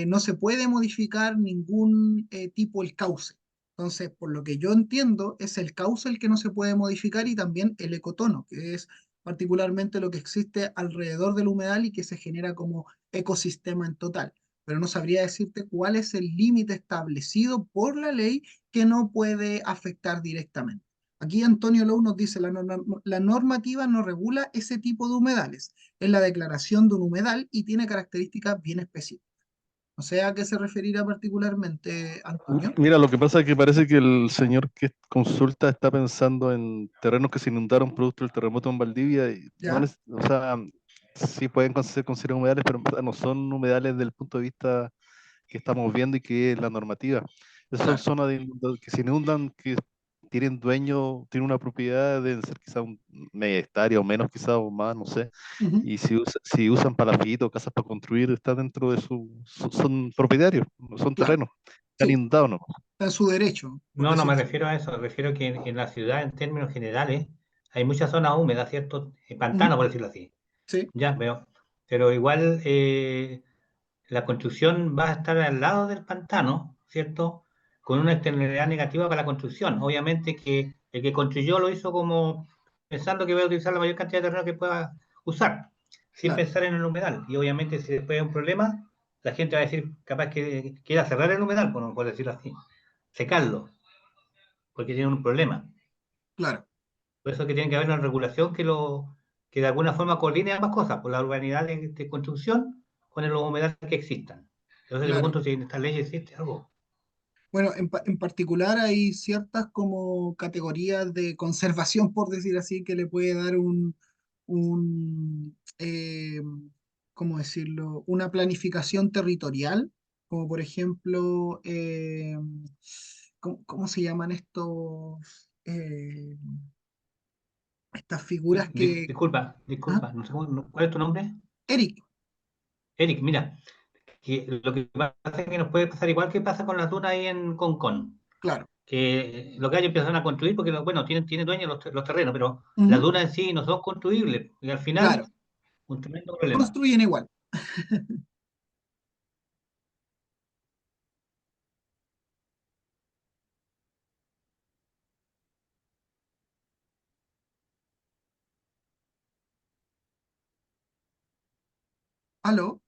no se puede modificar ningún tipo el cauce. Entonces, por lo que yo entiendo, es el cauce el que no se puede modificar y también el ecotono, que es particularmente lo que existe alrededor del humedal y que se genera como ecosistema en total. Pero no sabría decirte cuál es el límite establecido por la ley que no puede afectar directamente. Aquí Antonio Lou nos dice, la normativa no regula ese tipo de humedales. Es la declaración de un humedal y tiene características bien específicas. No sé a qué se referirá particularmente, Antonio. Mira, lo que pasa es que parece que el señor que consulta está pensando en terrenos que se inundaron producto del terremoto en Valdivia y no, ¿Ya? o sea, sí pueden ser considerados humedales, pero en verdad no son humedales desde el punto de vista que estamos viendo y que es la normativa. Esas son Claro. zonas que se inundan, que tienen dueño, tienen una propiedad, deben ser quizá media hectárea o menos, quizá o más, no sé. Ujú. Y si usan palafito o casas para construir, está dentro de son propietarios, no son Claro. terrenos, están Sí, inundados, ¿no? está en su derecho, por No, no decirlo me así. refiero a eso, me refiero que en la ciudad, en términos generales, hay muchas zonas húmedas, ¿cierto? Ujú. Pantanos, por decirlo así. Sí, Ya, veo. Pero igual la construcción va a estar al lado del pantano, ¿cierto? Con una externalidad negativa para la construcción. Obviamente que el que construyó lo hizo como pensando que va a utilizar la mayor cantidad de terreno que pueda usar, sin claro, pensar en el humedal. Y obviamente si después hay un problema, la gente va a decir capaz que quiera cerrar el humedal, por decirlo así, secarlo, porque tiene un problema. claro, Por eso que tiene que haber una regulación que de alguna forma coordine ambas cosas, por la urbanidad de construcción con los humedales que existan. Entonces te claro. pregunto si en esta ley existe algo. Bueno, en particular hay ciertas como categorías de conservación, por decir así, que le puede dar un ¿cómo decirlo? Una planificación territorial, como por ejemplo, ¿cómo se llaman estos, estas figuras que... Disculpa, ¿Ah? disculpa, no sé ¿cuál es tu nombre? Eric, Eric, mira, que lo que pasa es que nos puede pasar igual que pasa con las dunas ahí en Concón, claro. que los gallos empiezan a construir porque, bueno, tienen dueños los terrenos, pero las Ujú. dunas en sí no son construibles y al final Claro, un tremendo problema. construyen igual. ¿Aló?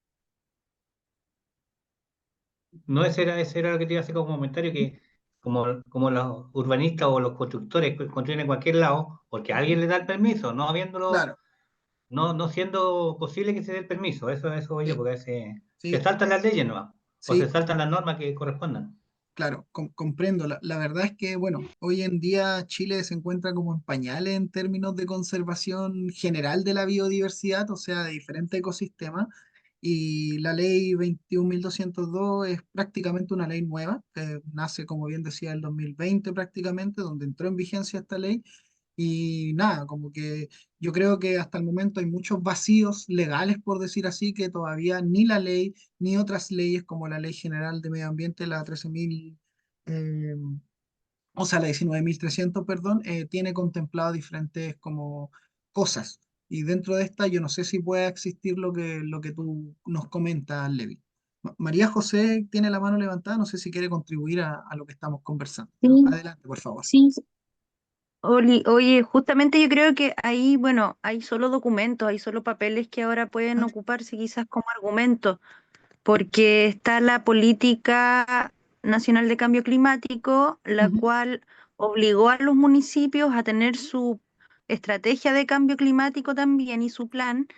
No, ese era lo que te iba a hacer como comentario, que como los urbanistas o los constructores construyen en cualquier lado, porque alguien Ujú. le da el permiso, no habiéndolo, Claro, no siendo posible que se dé el permiso, eso voy yo, sí, porque a veces se sí, saltan las leyes nomás, o se sí, saltan las normas que correspondan. claro, comprendo. La verdad es que, bueno, hoy en día Chile se encuentra como en pañales en términos de conservación general de la biodiversidad, o sea, de diferentes ecosistemas, y la ley 21.202 es prácticamente una ley nueva, que nace, como bien decía, el 2020 prácticamente, donde entró en vigencia esta ley, Y nada, como que yo creo que hasta el momento hay muchos vacíos legales, por decir así, que todavía ni la ley, ni otras leyes como la Ley General de Medio Ambiente, la 13.000, eh, o sea, la 19.300 perdón, tiene contemplado diferentes como cosas. Y dentro de esta, yo no sé si pueda existir lo que tú nos comentas, Levi. María José tiene la mano levantada, no sé si quiere contribuir a lo que estamos conversando. Sí, Adelante, por favor. sí. Oye, justamente yo creo que ahí, bueno, hay solo documentos, hay solo papeles que ahora pueden Ah, ocuparse quizás como argumentos, porque está la política nacional de cambio climático, la ujú, cual obligó a los municipios a tener su estrategia de cambio climático también y su plan.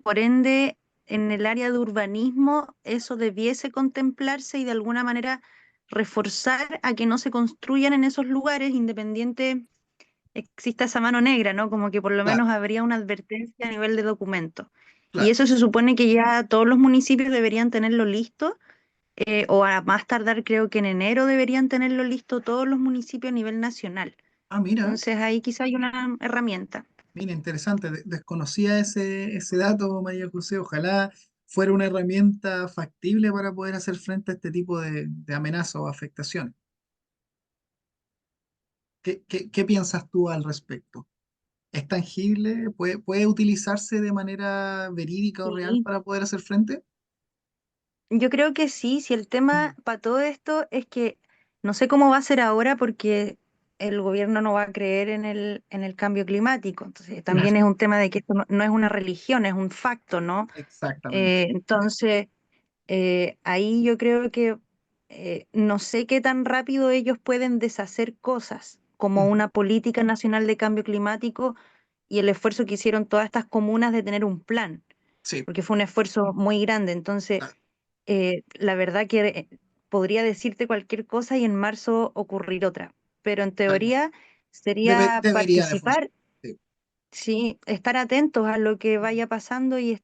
Por ende, en el área de urbanismo, eso debiese contemplarse y de alguna manera reforzar a que no se construyan en esos lugares, independiente exista esa mano negra, ¿no? Como que por lo claro, menos habría una advertencia a nivel de documento. Y claro. eso se supone que ya todos los municipios deberían tenerlo listo, o a más tardar creo que en enero deberían tenerlo listo todos los municipios a nivel nacional. Ah, mira. Entonces ahí quizá hay una herramienta. Mira, interesante. Desconocía ese dato, María José. Ojalá fuera una herramienta factible para poder hacer frente a este tipo de amenazas o afectaciones. ¿Qué piensas tú al respecto? ¿Es tangible? ¿Puede utilizarse de manera verídica o real Sí. para poder hacer frente? Yo creo que sí, si el Mm, tema para todo esto es que no sé cómo va a ser ahora porque el gobierno no va a creer en el cambio climático. Entonces, claro, también es un tema de que esto no es una religión, es un facto, ¿no? exactamente. Entonces, ahí yo creo que no sé qué tan rápido ellos pueden deshacer cosas como Ujú, una política nacional de cambio climático y el esfuerzo que hicieron todas estas comunas de tener un plan, sí, porque fue un esfuerzo muy grande. Entonces, claro. la verdad que podría decirte cualquier cosa y en marzo ocurrir otra, pero en Totalmente. teoría sería Debería de funcionar. participar, Sí. sí, estar atentos a lo que vaya pasando y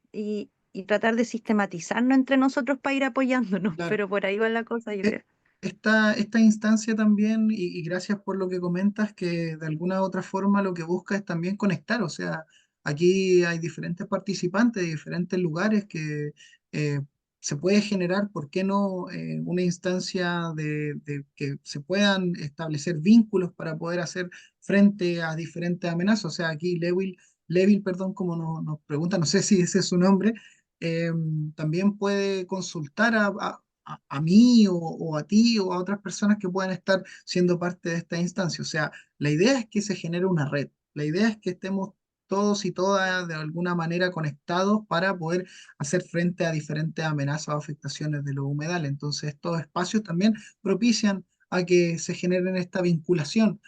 tratar de sistematizarnos entre nosotros para ir apoyándonos, Claro. pero por ahí va la cosa, yo E- creo. esta instancia también, y gracias por lo que comentas, que de alguna u otra forma lo que busca es también conectar, o sea, aquí hay diferentes participantes de diferentes lugares que eh, se puede generar, ¿por qué no?, una instancia de que se puedan establecer vínculos para poder hacer frente a diferentes amenazas. O sea, aquí Levil, perdón, como nos pregunta, no sé si ese es su nombre, eh, también puede consultar a mí o a ti o a otras personas que puedan estar siendo parte de esta instancia. O sea, la idea es que se genere una red. La idea es que estemos todos y todas de alguna manera conectados para poder hacer frente a diferentes amenazas o afectaciones de los humedales. Entonces, estos espacios también propician a que se generen esta vinculación,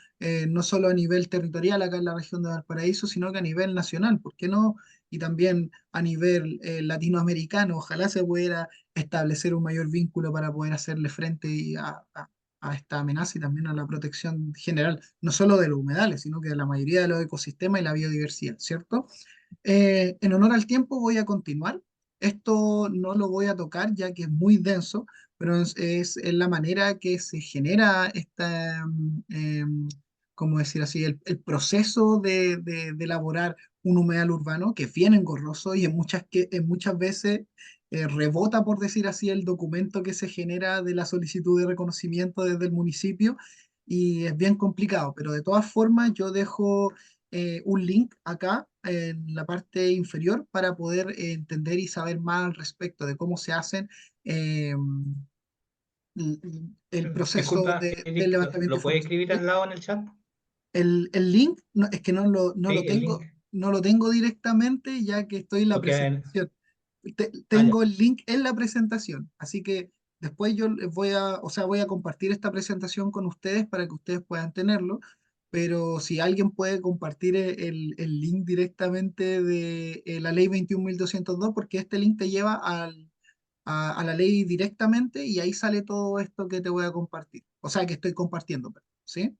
no solo a nivel territorial acá en la región de Valparaíso, sino que a nivel nacional, ¿por qué no? Y también a nivel latinoamericano, ojalá se pudiera establecer un mayor vínculo para poder hacerle frente a esta amenaza y también a la protección general, no solo de los humedales, sino que de la mayoría de los ecosistemas y la biodiversidad, ¿cierto? En honor al tiempo voy a continuar. Esto no lo voy a tocar ya que es muy denso, pero es la manera que se genera esta, ¿cómo decir así?, el proceso de elaborar un humedal urbano, que es bien engorroso y en muchas veces rebota, por decir así, el documento que se genera de la solicitud de reconocimiento desde el municipio y es bien complicado, pero de todas formas yo dejo un link acá en la parte inferior para poder entender y saber más al respecto de cómo se hacen eh, el proceso Disculpa, del Eric, levantamiento de ¿lo puede información. escribir ¿Sí? al lado en el chat? El link es que Sí, el link. no lo tengo directamente ya que estoy en la Porque, presentación. ya. Tengo el link en la presentación, así que después yo les o sea, voy a compartir esta presentación con ustedes para que ustedes puedan tenerlo, pero si alguien puede compartir el link directamente de la ley 21.202, porque este link te lleva a la ley directamente y ahí sale todo esto que te voy a compartir, o sea, que estoy compartiendo, perdón, ¿sí?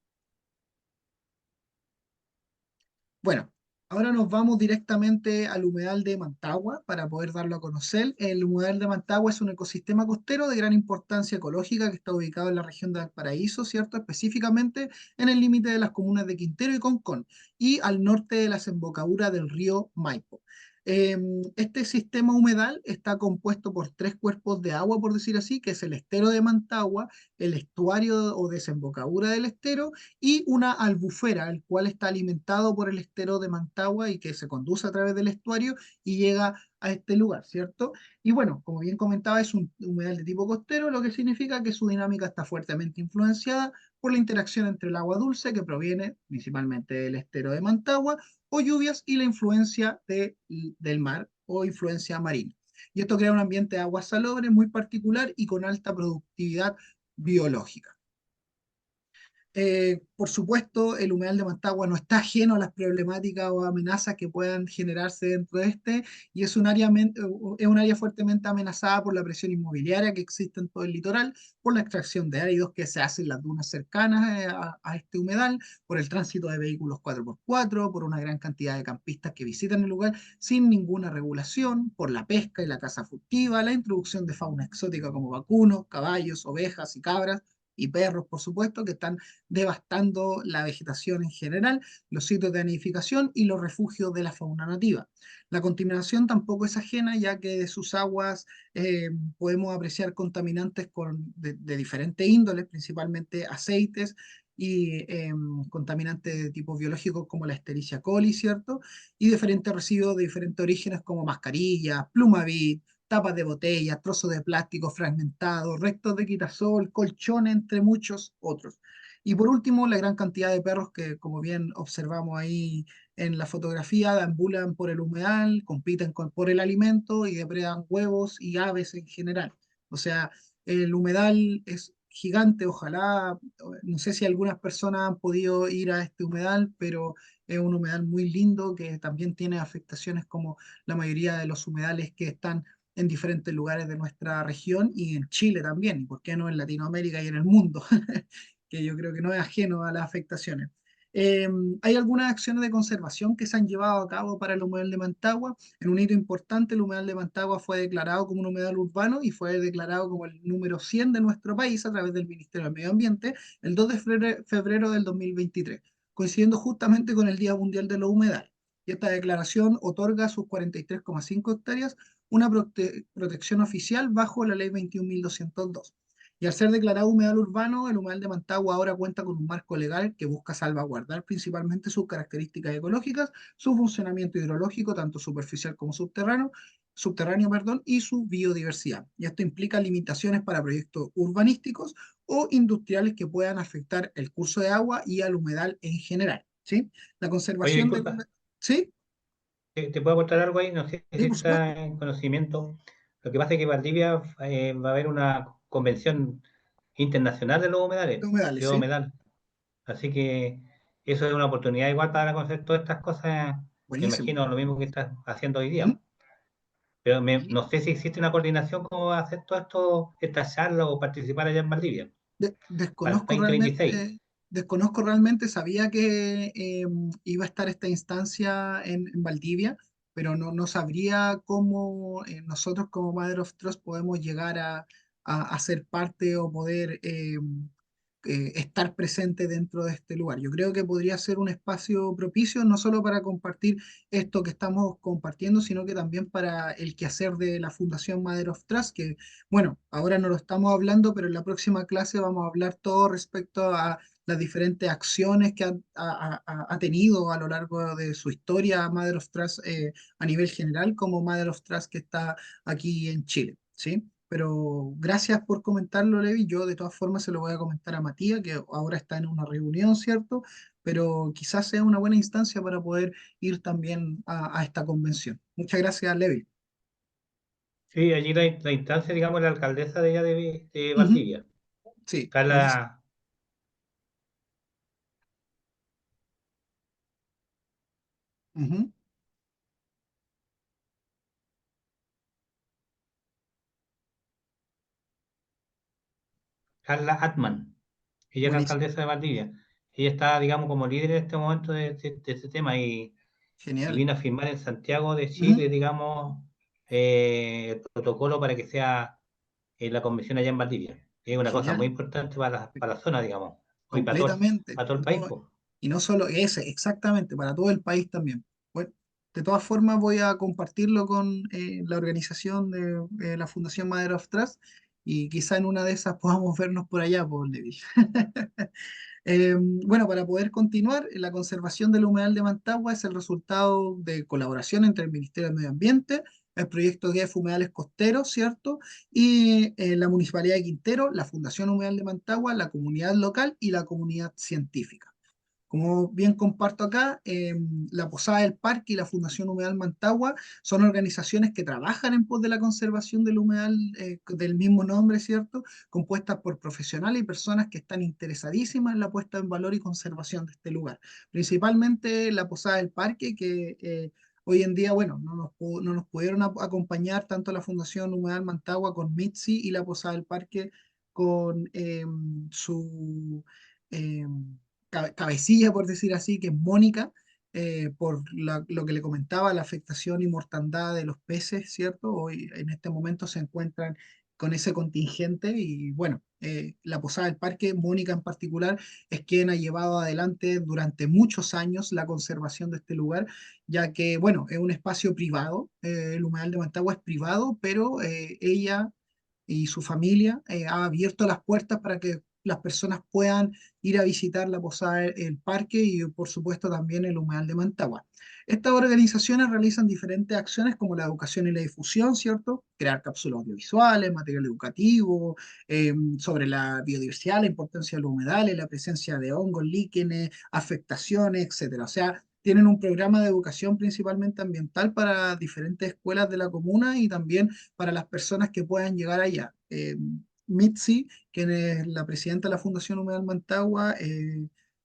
Bueno, Ahora nos vamos directamente al humedal de Mantagua para poder darlo a conocer. El humedal de Mantagua es un ecosistema costero de gran importancia ecológica que está ubicado en la región de Valparaíso, ¿cierto? Específicamente en el límite de las comunas de Quintero y Concón y al norte de la desembocadura del río Maipo. Eh, este sistema humedal está compuesto por tres cuerpos de agua, por decir así, que es el estero de Mantagua, el estuario o desembocadura del estero y una albufera, el cual está alimentado por el estero de Mantagua y que se conduce a través del estuario y llega a este lugar, ¿cierto? Y bueno, como bien comentaba, es un humedal de tipo costero, lo que significa que su dinámica está fuertemente influenciada por la interacción entre el agua dulce, que proviene principalmente del estero de Mantagua, o lluvias y la influencia del mar o influencia marina. Y esto crea un ambiente de agua salobre muy particular y con alta productividad biológica. Por supuesto, el humedal de Mantagua no está ajeno a las problemáticas o amenazas que puedan generarse dentro de este, y es un área fuertemente amenazada por la presión inmobiliaria que existe en todo el litoral, por la extracción de áridos que se hacen en las dunas cercanas a este humedal, por el tránsito de vehículos 4x4, por una gran cantidad de campistas que visitan el lugar sin ninguna regulación, por la pesca y la caza furtiva, la introducción de fauna exótica como vacunos, caballos, ovejas y cabras, y perros, por supuesto, que están devastando la vegetación en general, los sitios de nidificación y los refugios de la fauna nativa. La contaminación tampoco es ajena, ya que de sus aguas podemos apreciar contaminantes de diferentes índoles, principalmente aceites y contaminantes de tipo biológico como la Escherichia coli, ¿cierto? Y diferentes residuos de diferentes orígenes como mascarillas, plumavit, tapas de botellas, trozos de plástico fragmentados, restos de quitasol, colchones, entre muchos otros. Y por último, la gran cantidad de perros que, como bien observamos ahí en la fotografía, deambulan por el humedal, compiten por el alimento y depredan huevos y aves en general. O sea, el humedal es gigante, ojalá, no sé si algunas personas han podido ir a este humedal, pero es un humedal muy lindo que también tiene afectaciones como la mayoría de los humedales que están en diferentes lugares de nuestra región y en Chile también, y por qué no en Latinoamérica y en el mundo. Que yo creo que no es ajeno a las afectaciones. Eh, Hay algunas acciones de conservación que se han llevado a cabo para el humedal de Mantagua. En un hito importante, el humedal de Mantagua fue declarado como un humedal urbano y fue declarado como el número 100 de nuestro país a través del Ministerio del Medio Ambiente el 2 de febrero del 2023, coincidiendo justamente con el Día Mundial de los Humedales. Y esta declaración otorga a sus 43,5 hectáreas una protección oficial bajo la ley 21.202. Y al ser declarado humedal urbano, el humedal de Mantagua ahora cuenta con un marco legal que busca salvaguardar principalmente sus características ecológicas, su funcionamiento hidrológico, tanto superficial como subterráneo, perdón, y su biodiversidad. Y esto implica limitaciones para proyectos urbanísticos o industriales que puedan afectar el curso de agua y al humedal en general. ¿Sí? La Oye, conservación del disculpa, humedal. ¿Sí? ¿te puedo aportar algo ahí? No sé Sí, si por supuesto. está en conocimiento. Lo que pasa es que Valdivia va a haber una convención internacional de los De humedales, humedales, Ciudad sí. Humedal. Así que eso es una oportunidad igual para conocer todas estas cosas. Me Buenísimo. imagino lo mismo que estás haciendo hoy Ujú. día. Pero Sí. no sé si existe una coordinación como hacer todo esto, estas charlas o participar allá en Valdivia para el Desconozco 2026. realmente, desconozco realmente, sabía que iba a estar esta instancia en Valdivia, pero no sabría cómo nosotros como Mother of Trust podemos llegar a ser parte o poder estar presente dentro de este lugar. Yo creo que podría ser un espacio propicio no solo para compartir esto que estamos compartiendo, sino que también para el quehacer de la Fundación Mother of Trust, que bueno, ahora no lo estamos hablando, pero en la próxima clase vamos a hablar todo respecto a las diferentes acciones que ha tenido a lo largo de su historia Mother of Trust a nivel general, como Mother of Trust que está aquí en Chile, ¿sí? Pero gracias por comentarlo, Levi. Yo de todas formas se lo voy a comentar a Matías, que ahora está en una reunión, ¿cierto? Pero quizás sea una buena instancia para poder ir también a esta convención. Muchas gracias, Levi. Sí, allí la instancia, digamos, la alcaldesa de allá de Ujú. Valdivia, Sí, buenísimo. Carla, Ujú. Carla Atman. Ella es la Buenísimo. alcaldesa de Valdivia. Ella está, digamos, como líder en este momento de este tema y Genial. vino a firmar en Santiago de Ujú. Chile, digamos, el protocolo para que sea la convención allá en Valdivia. Es una cosa muy Genial. importante para la zona, digamos, y Completamente. para todo el país, No, pues. y no solo ese, exactamente, para todo el país también. Bueno, de todas formas voy a compartirlo con la organización de la Fundación Madera of Trust y quizá en una de esas podamos vernos por allá, por Levi. Bueno, para poder continuar, la conservación del humedal de Mantagua es el resultado de colaboración entre el Ministerio del Medio Ambiente, el proyecto GEF Humedales Costeros, ¿cierto? Y la Municipalidad de Quintero, la Fundación Humedal de Mantagua, la comunidad local y la comunidad científica. Como bien comparto acá, la Posada del Parque y la Fundación Humedal Mantagua son organizaciones que trabajan en pos de la conservación del humedal del mismo nombre, ¿cierto? Compuestas por profesionales y personas que están interesadísimas en la puesta en valor y conservación de este lugar. Principalmente la Posada del Parque, que hoy en día, bueno, no nos pudieron acompañar tanto la Fundación Humedal Mantagua con Mitzi y la Posada del Parque con su... em, cabecilla, por decir así, que es Mónica, por lo que le comentaba, la afectación y mortandad de los peces, ¿cierto? Hoy en este momento se encuentran con ese contingente y bueno, la Posada del Parque, Mónica en particular, es quien ha llevado adelante durante muchos años la conservación de este lugar, ya que, bueno, es un espacio privado, el humedal de Mantagua es privado, pero ella y su familia ha abierto las puertas para que las personas puedan ir a visitar la posada, el parque y por supuesto también el humedal de Mantagua. Estas organizaciones realizan diferentes acciones como la educación y la difusión, ¿cierto? Crear cápsulas audiovisuales, material educativo, sobre la biodiversidad, la importancia de los humedales, la presencia de hongos, líquenes, afectaciones, etcétera. O sea, tienen un programa de educación principalmente ambiental para diferentes escuelas de la comuna y también para las personas que puedan llegar allá. Mitzi, quien es la presidenta de la Fundación Humedal Mantagua,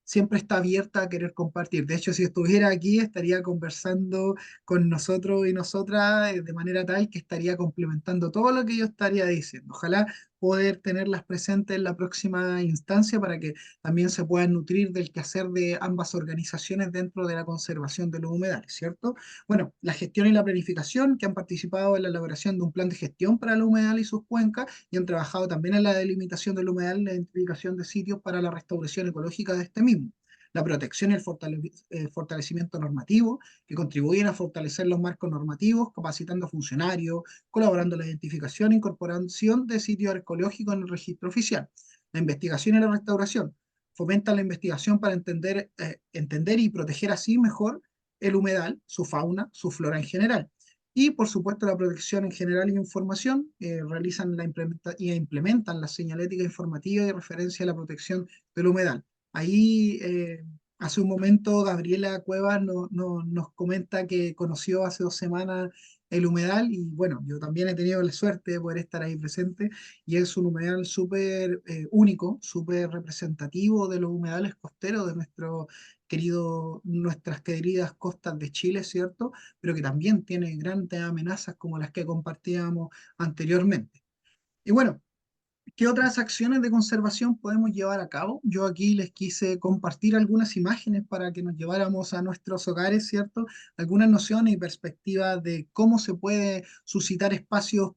siempre está abierta a querer compartir. De hecho, si estuviera aquí, estaría conversando con nosotros y nosotras de manera tal que estaría complementando todo lo que yo estaría diciendo. Ojalá poder tenerlas presentes en la próxima instancia para que también se puedan nutrir del quehacer de ambas organizaciones dentro de la conservación de los humedales, ¿cierto? Bueno, la gestión y la planificación, que han participado en la elaboración de un plan de gestión para el humedal y sus cuencas, y han trabajado también en la delimitación del humedal y la identificación de sitios para la restauración ecológica de este mismo. La protección y el fortalecimiento normativo, que contribuyen a fortalecer los marcos normativos, capacitando a funcionarios, colaborando en la identificación e incorporación de sitios arqueológicos en el registro oficial. La investigación y la restauración fomenta la investigación para entender y proteger así mejor el humedal, su fauna, su flora en general. Y por supuesto la protección en general y información, realizan y implementan la señalética informativa y referencia a la protección del humedal. Ahí hace un momento Gabriela Cuevas nos comenta que conoció hace 2 semanas el humedal y bueno, yo también he tenido la suerte de poder estar ahí presente y es un humedal súper único, súper representativo de los humedales costeros de nuestras queridas costas de Chile, ¿cierto? Pero que también tiene grandes amenazas como las que compartíamos anteriormente. Y bueno, ¿qué otras acciones de conservación podemos llevar a cabo? Yo aquí les quise compartir algunas imágenes para que nos lleváramos a nuestros hogares, ¿cierto? Algunas nociones y perspectivas de cómo se puede suscitar espacios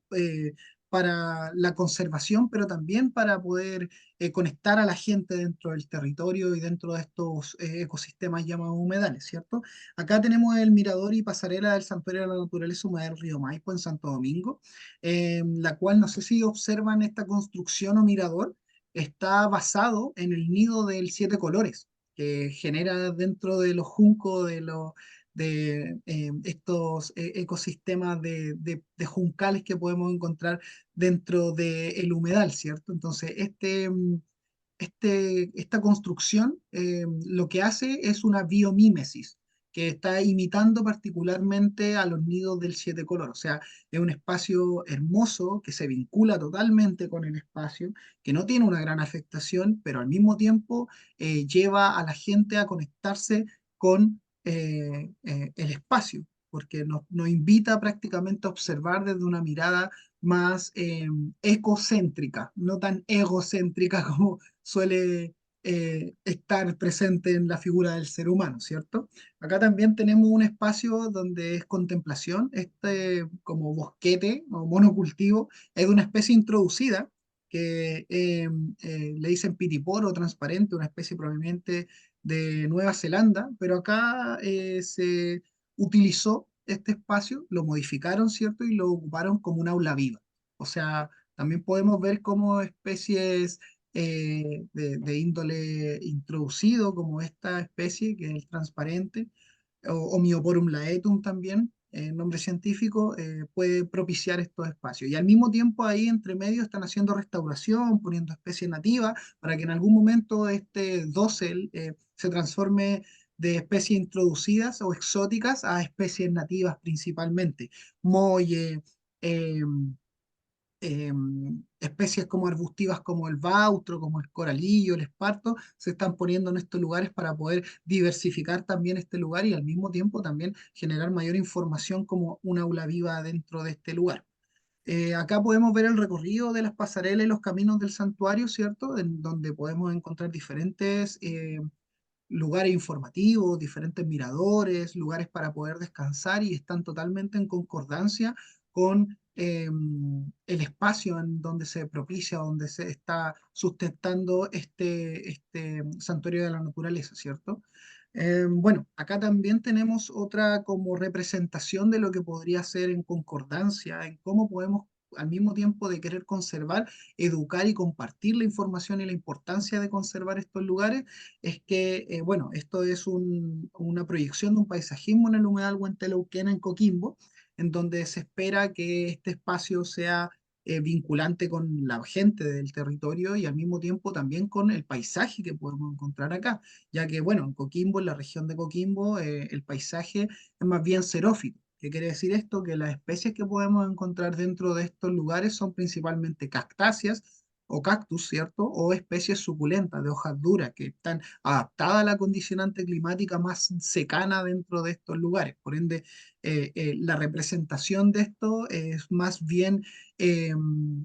para la conservación, pero también para poder conectar a la gente dentro del territorio y dentro de estos ecosistemas llamados humedales, ¿cierto? Acá tenemos el mirador y pasarela del Santuario de la Naturaleza Humedal Río Maipo en Santo Domingo, la cual no sé si observan esta construcción o mirador, está basado en el nido del siete colores, que genera dentro de los juncos de estos ecosistemas de juncales que podemos encontrar dentro del humedal, ¿cierto? Entonces, esta construcción lo que hace es una biomímesis, que está imitando particularmente a los nidos del siete color. O sea, es un espacio hermoso que se vincula totalmente con el espacio, que no tiene una gran afectación, pero al mismo tiempo lleva a la gente a conectarse con el espacio, porque nos invita prácticamente a observar desde una mirada más ecocéntrica, no tan egocéntrica como suele estar presente en la figura del ser humano, ¿cierto? Acá también tenemos un espacio donde es contemplación, este como bosquete o monocultivo es de una especie introducida que le dicen pitiporo transparente, una especie proveniente de Nueva Zelanda, pero acá se utilizó este espacio, lo modificaron, ¿cierto? Y lo ocuparon como un aula viva. O sea, también podemos ver como especies de índole introducido, como esta especie que es el transparente, o Myoporum laetum también, nombre científico, puede propiciar estos espacios. Y al mismo tiempo ahí entre medio están haciendo restauración, poniendo especies nativas, para que en algún momento este dosel se transforme de especies introducidas o exóticas a especies nativas principalmente. Molle, eh, especies como arbustivas como el baustro, como el coralillo, el esparto, se están poniendo en estos lugares para poder diversificar también este lugar y al mismo tiempo también generar mayor información como un aula viva dentro de este lugar. Acá podemos ver el recorrido de las pasarelas y los caminos del santuario, ¿cierto? En donde podemos encontrar diferentes lugares informativos, diferentes miradores, lugares para poder descansar y están totalmente en concordancia con el espacio en donde se propicia, donde se está sustentando este santuario de la naturaleza, ¿cierto? Bueno, acá también tenemos otra como representación de lo que podría ser en concordancia, en cómo podemos al mismo tiempo de querer conservar, educar y compartir la información y la importancia de conservar estos lugares, es que, bueno, esto es una proyección de un paisajismo en el humedal Huentelauquena en Coquimbo, en donde se espera que este espacio sea vinculante con la gente del territorio y al mismo tiempo también con el paisaje que podemos encontrar acá, ya que, bueno, en Coquimbo, en la región de Coquimbo, el paisaje es más bien xerófilo. ¿Qué quiere decir esto? Que las especies que podemos encontrar dentro de estos lugares son principalmente cactáceas o cactus, ¿cierto? O especies suculentas de hojas duras que están adaptadas a la condicionante climática más secana dentro de estos lugares. Por ende, la representación de esto es más bien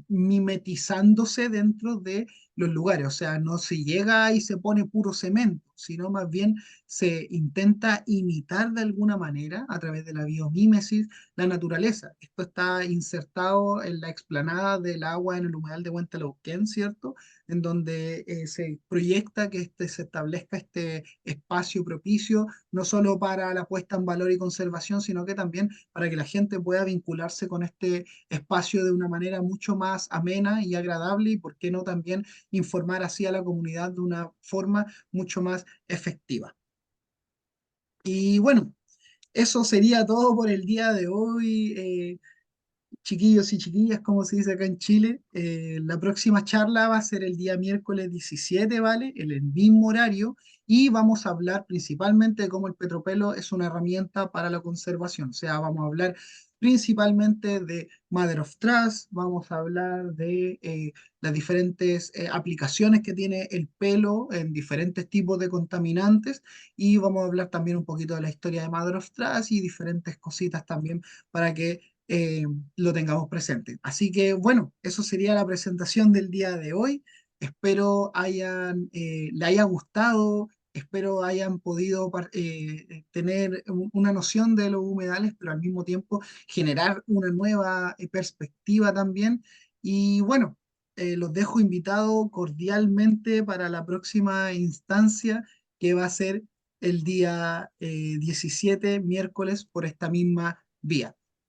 mimetizándose dentro de los lugares. O sea, no se llega y se pone puro cemento, sino más bien se intenta imitar de alguna manera, a través de la biomímesis, la naturaleza. Esto está insertado en la explanada del agua en el humedal de Huentelauquén, ¿cierto? En donde se proyecta que se establezca este espacio propicio, no solo para la puesta en valor y conservación, sino que también para que la gente pueda vincularse con este espacio de una manera mucho más amena y agradable y, por qué no, también informar así a la comunidad de una forma mucho más efectiva. Y bueno, eso sería todo por el día de hoy, chiquillos y chiquillas, como se dice acá en Chile. La próxima charla va a ser el día miércoles 17, ¿vale? En el mismo horario. Y vamos a hablar principalmente de cómo el petropelo es una herramienta para la conservación. O sea, vamos a hablar principalmente de Mother of Trust, vamos a hablar de las diferentes aplicaciones que tiene el pelo en diferentes tipos de contaminantes y vamos a hablar también un poquito de la historia de Mother of Trust y diferentes cositas también para que eh, lo tengamos presente. Así que bueno, eso sería la presentación del día de hoy. Espero le haya gustado, espero hayan podido tener una noción de los humedales, pero al mismo tiempo generar una nueva perspectiva también. Y bueno, los dejo invitados cordialmente para la próxima instancia que va a ser el día 17, miércoles, por esta misma vía.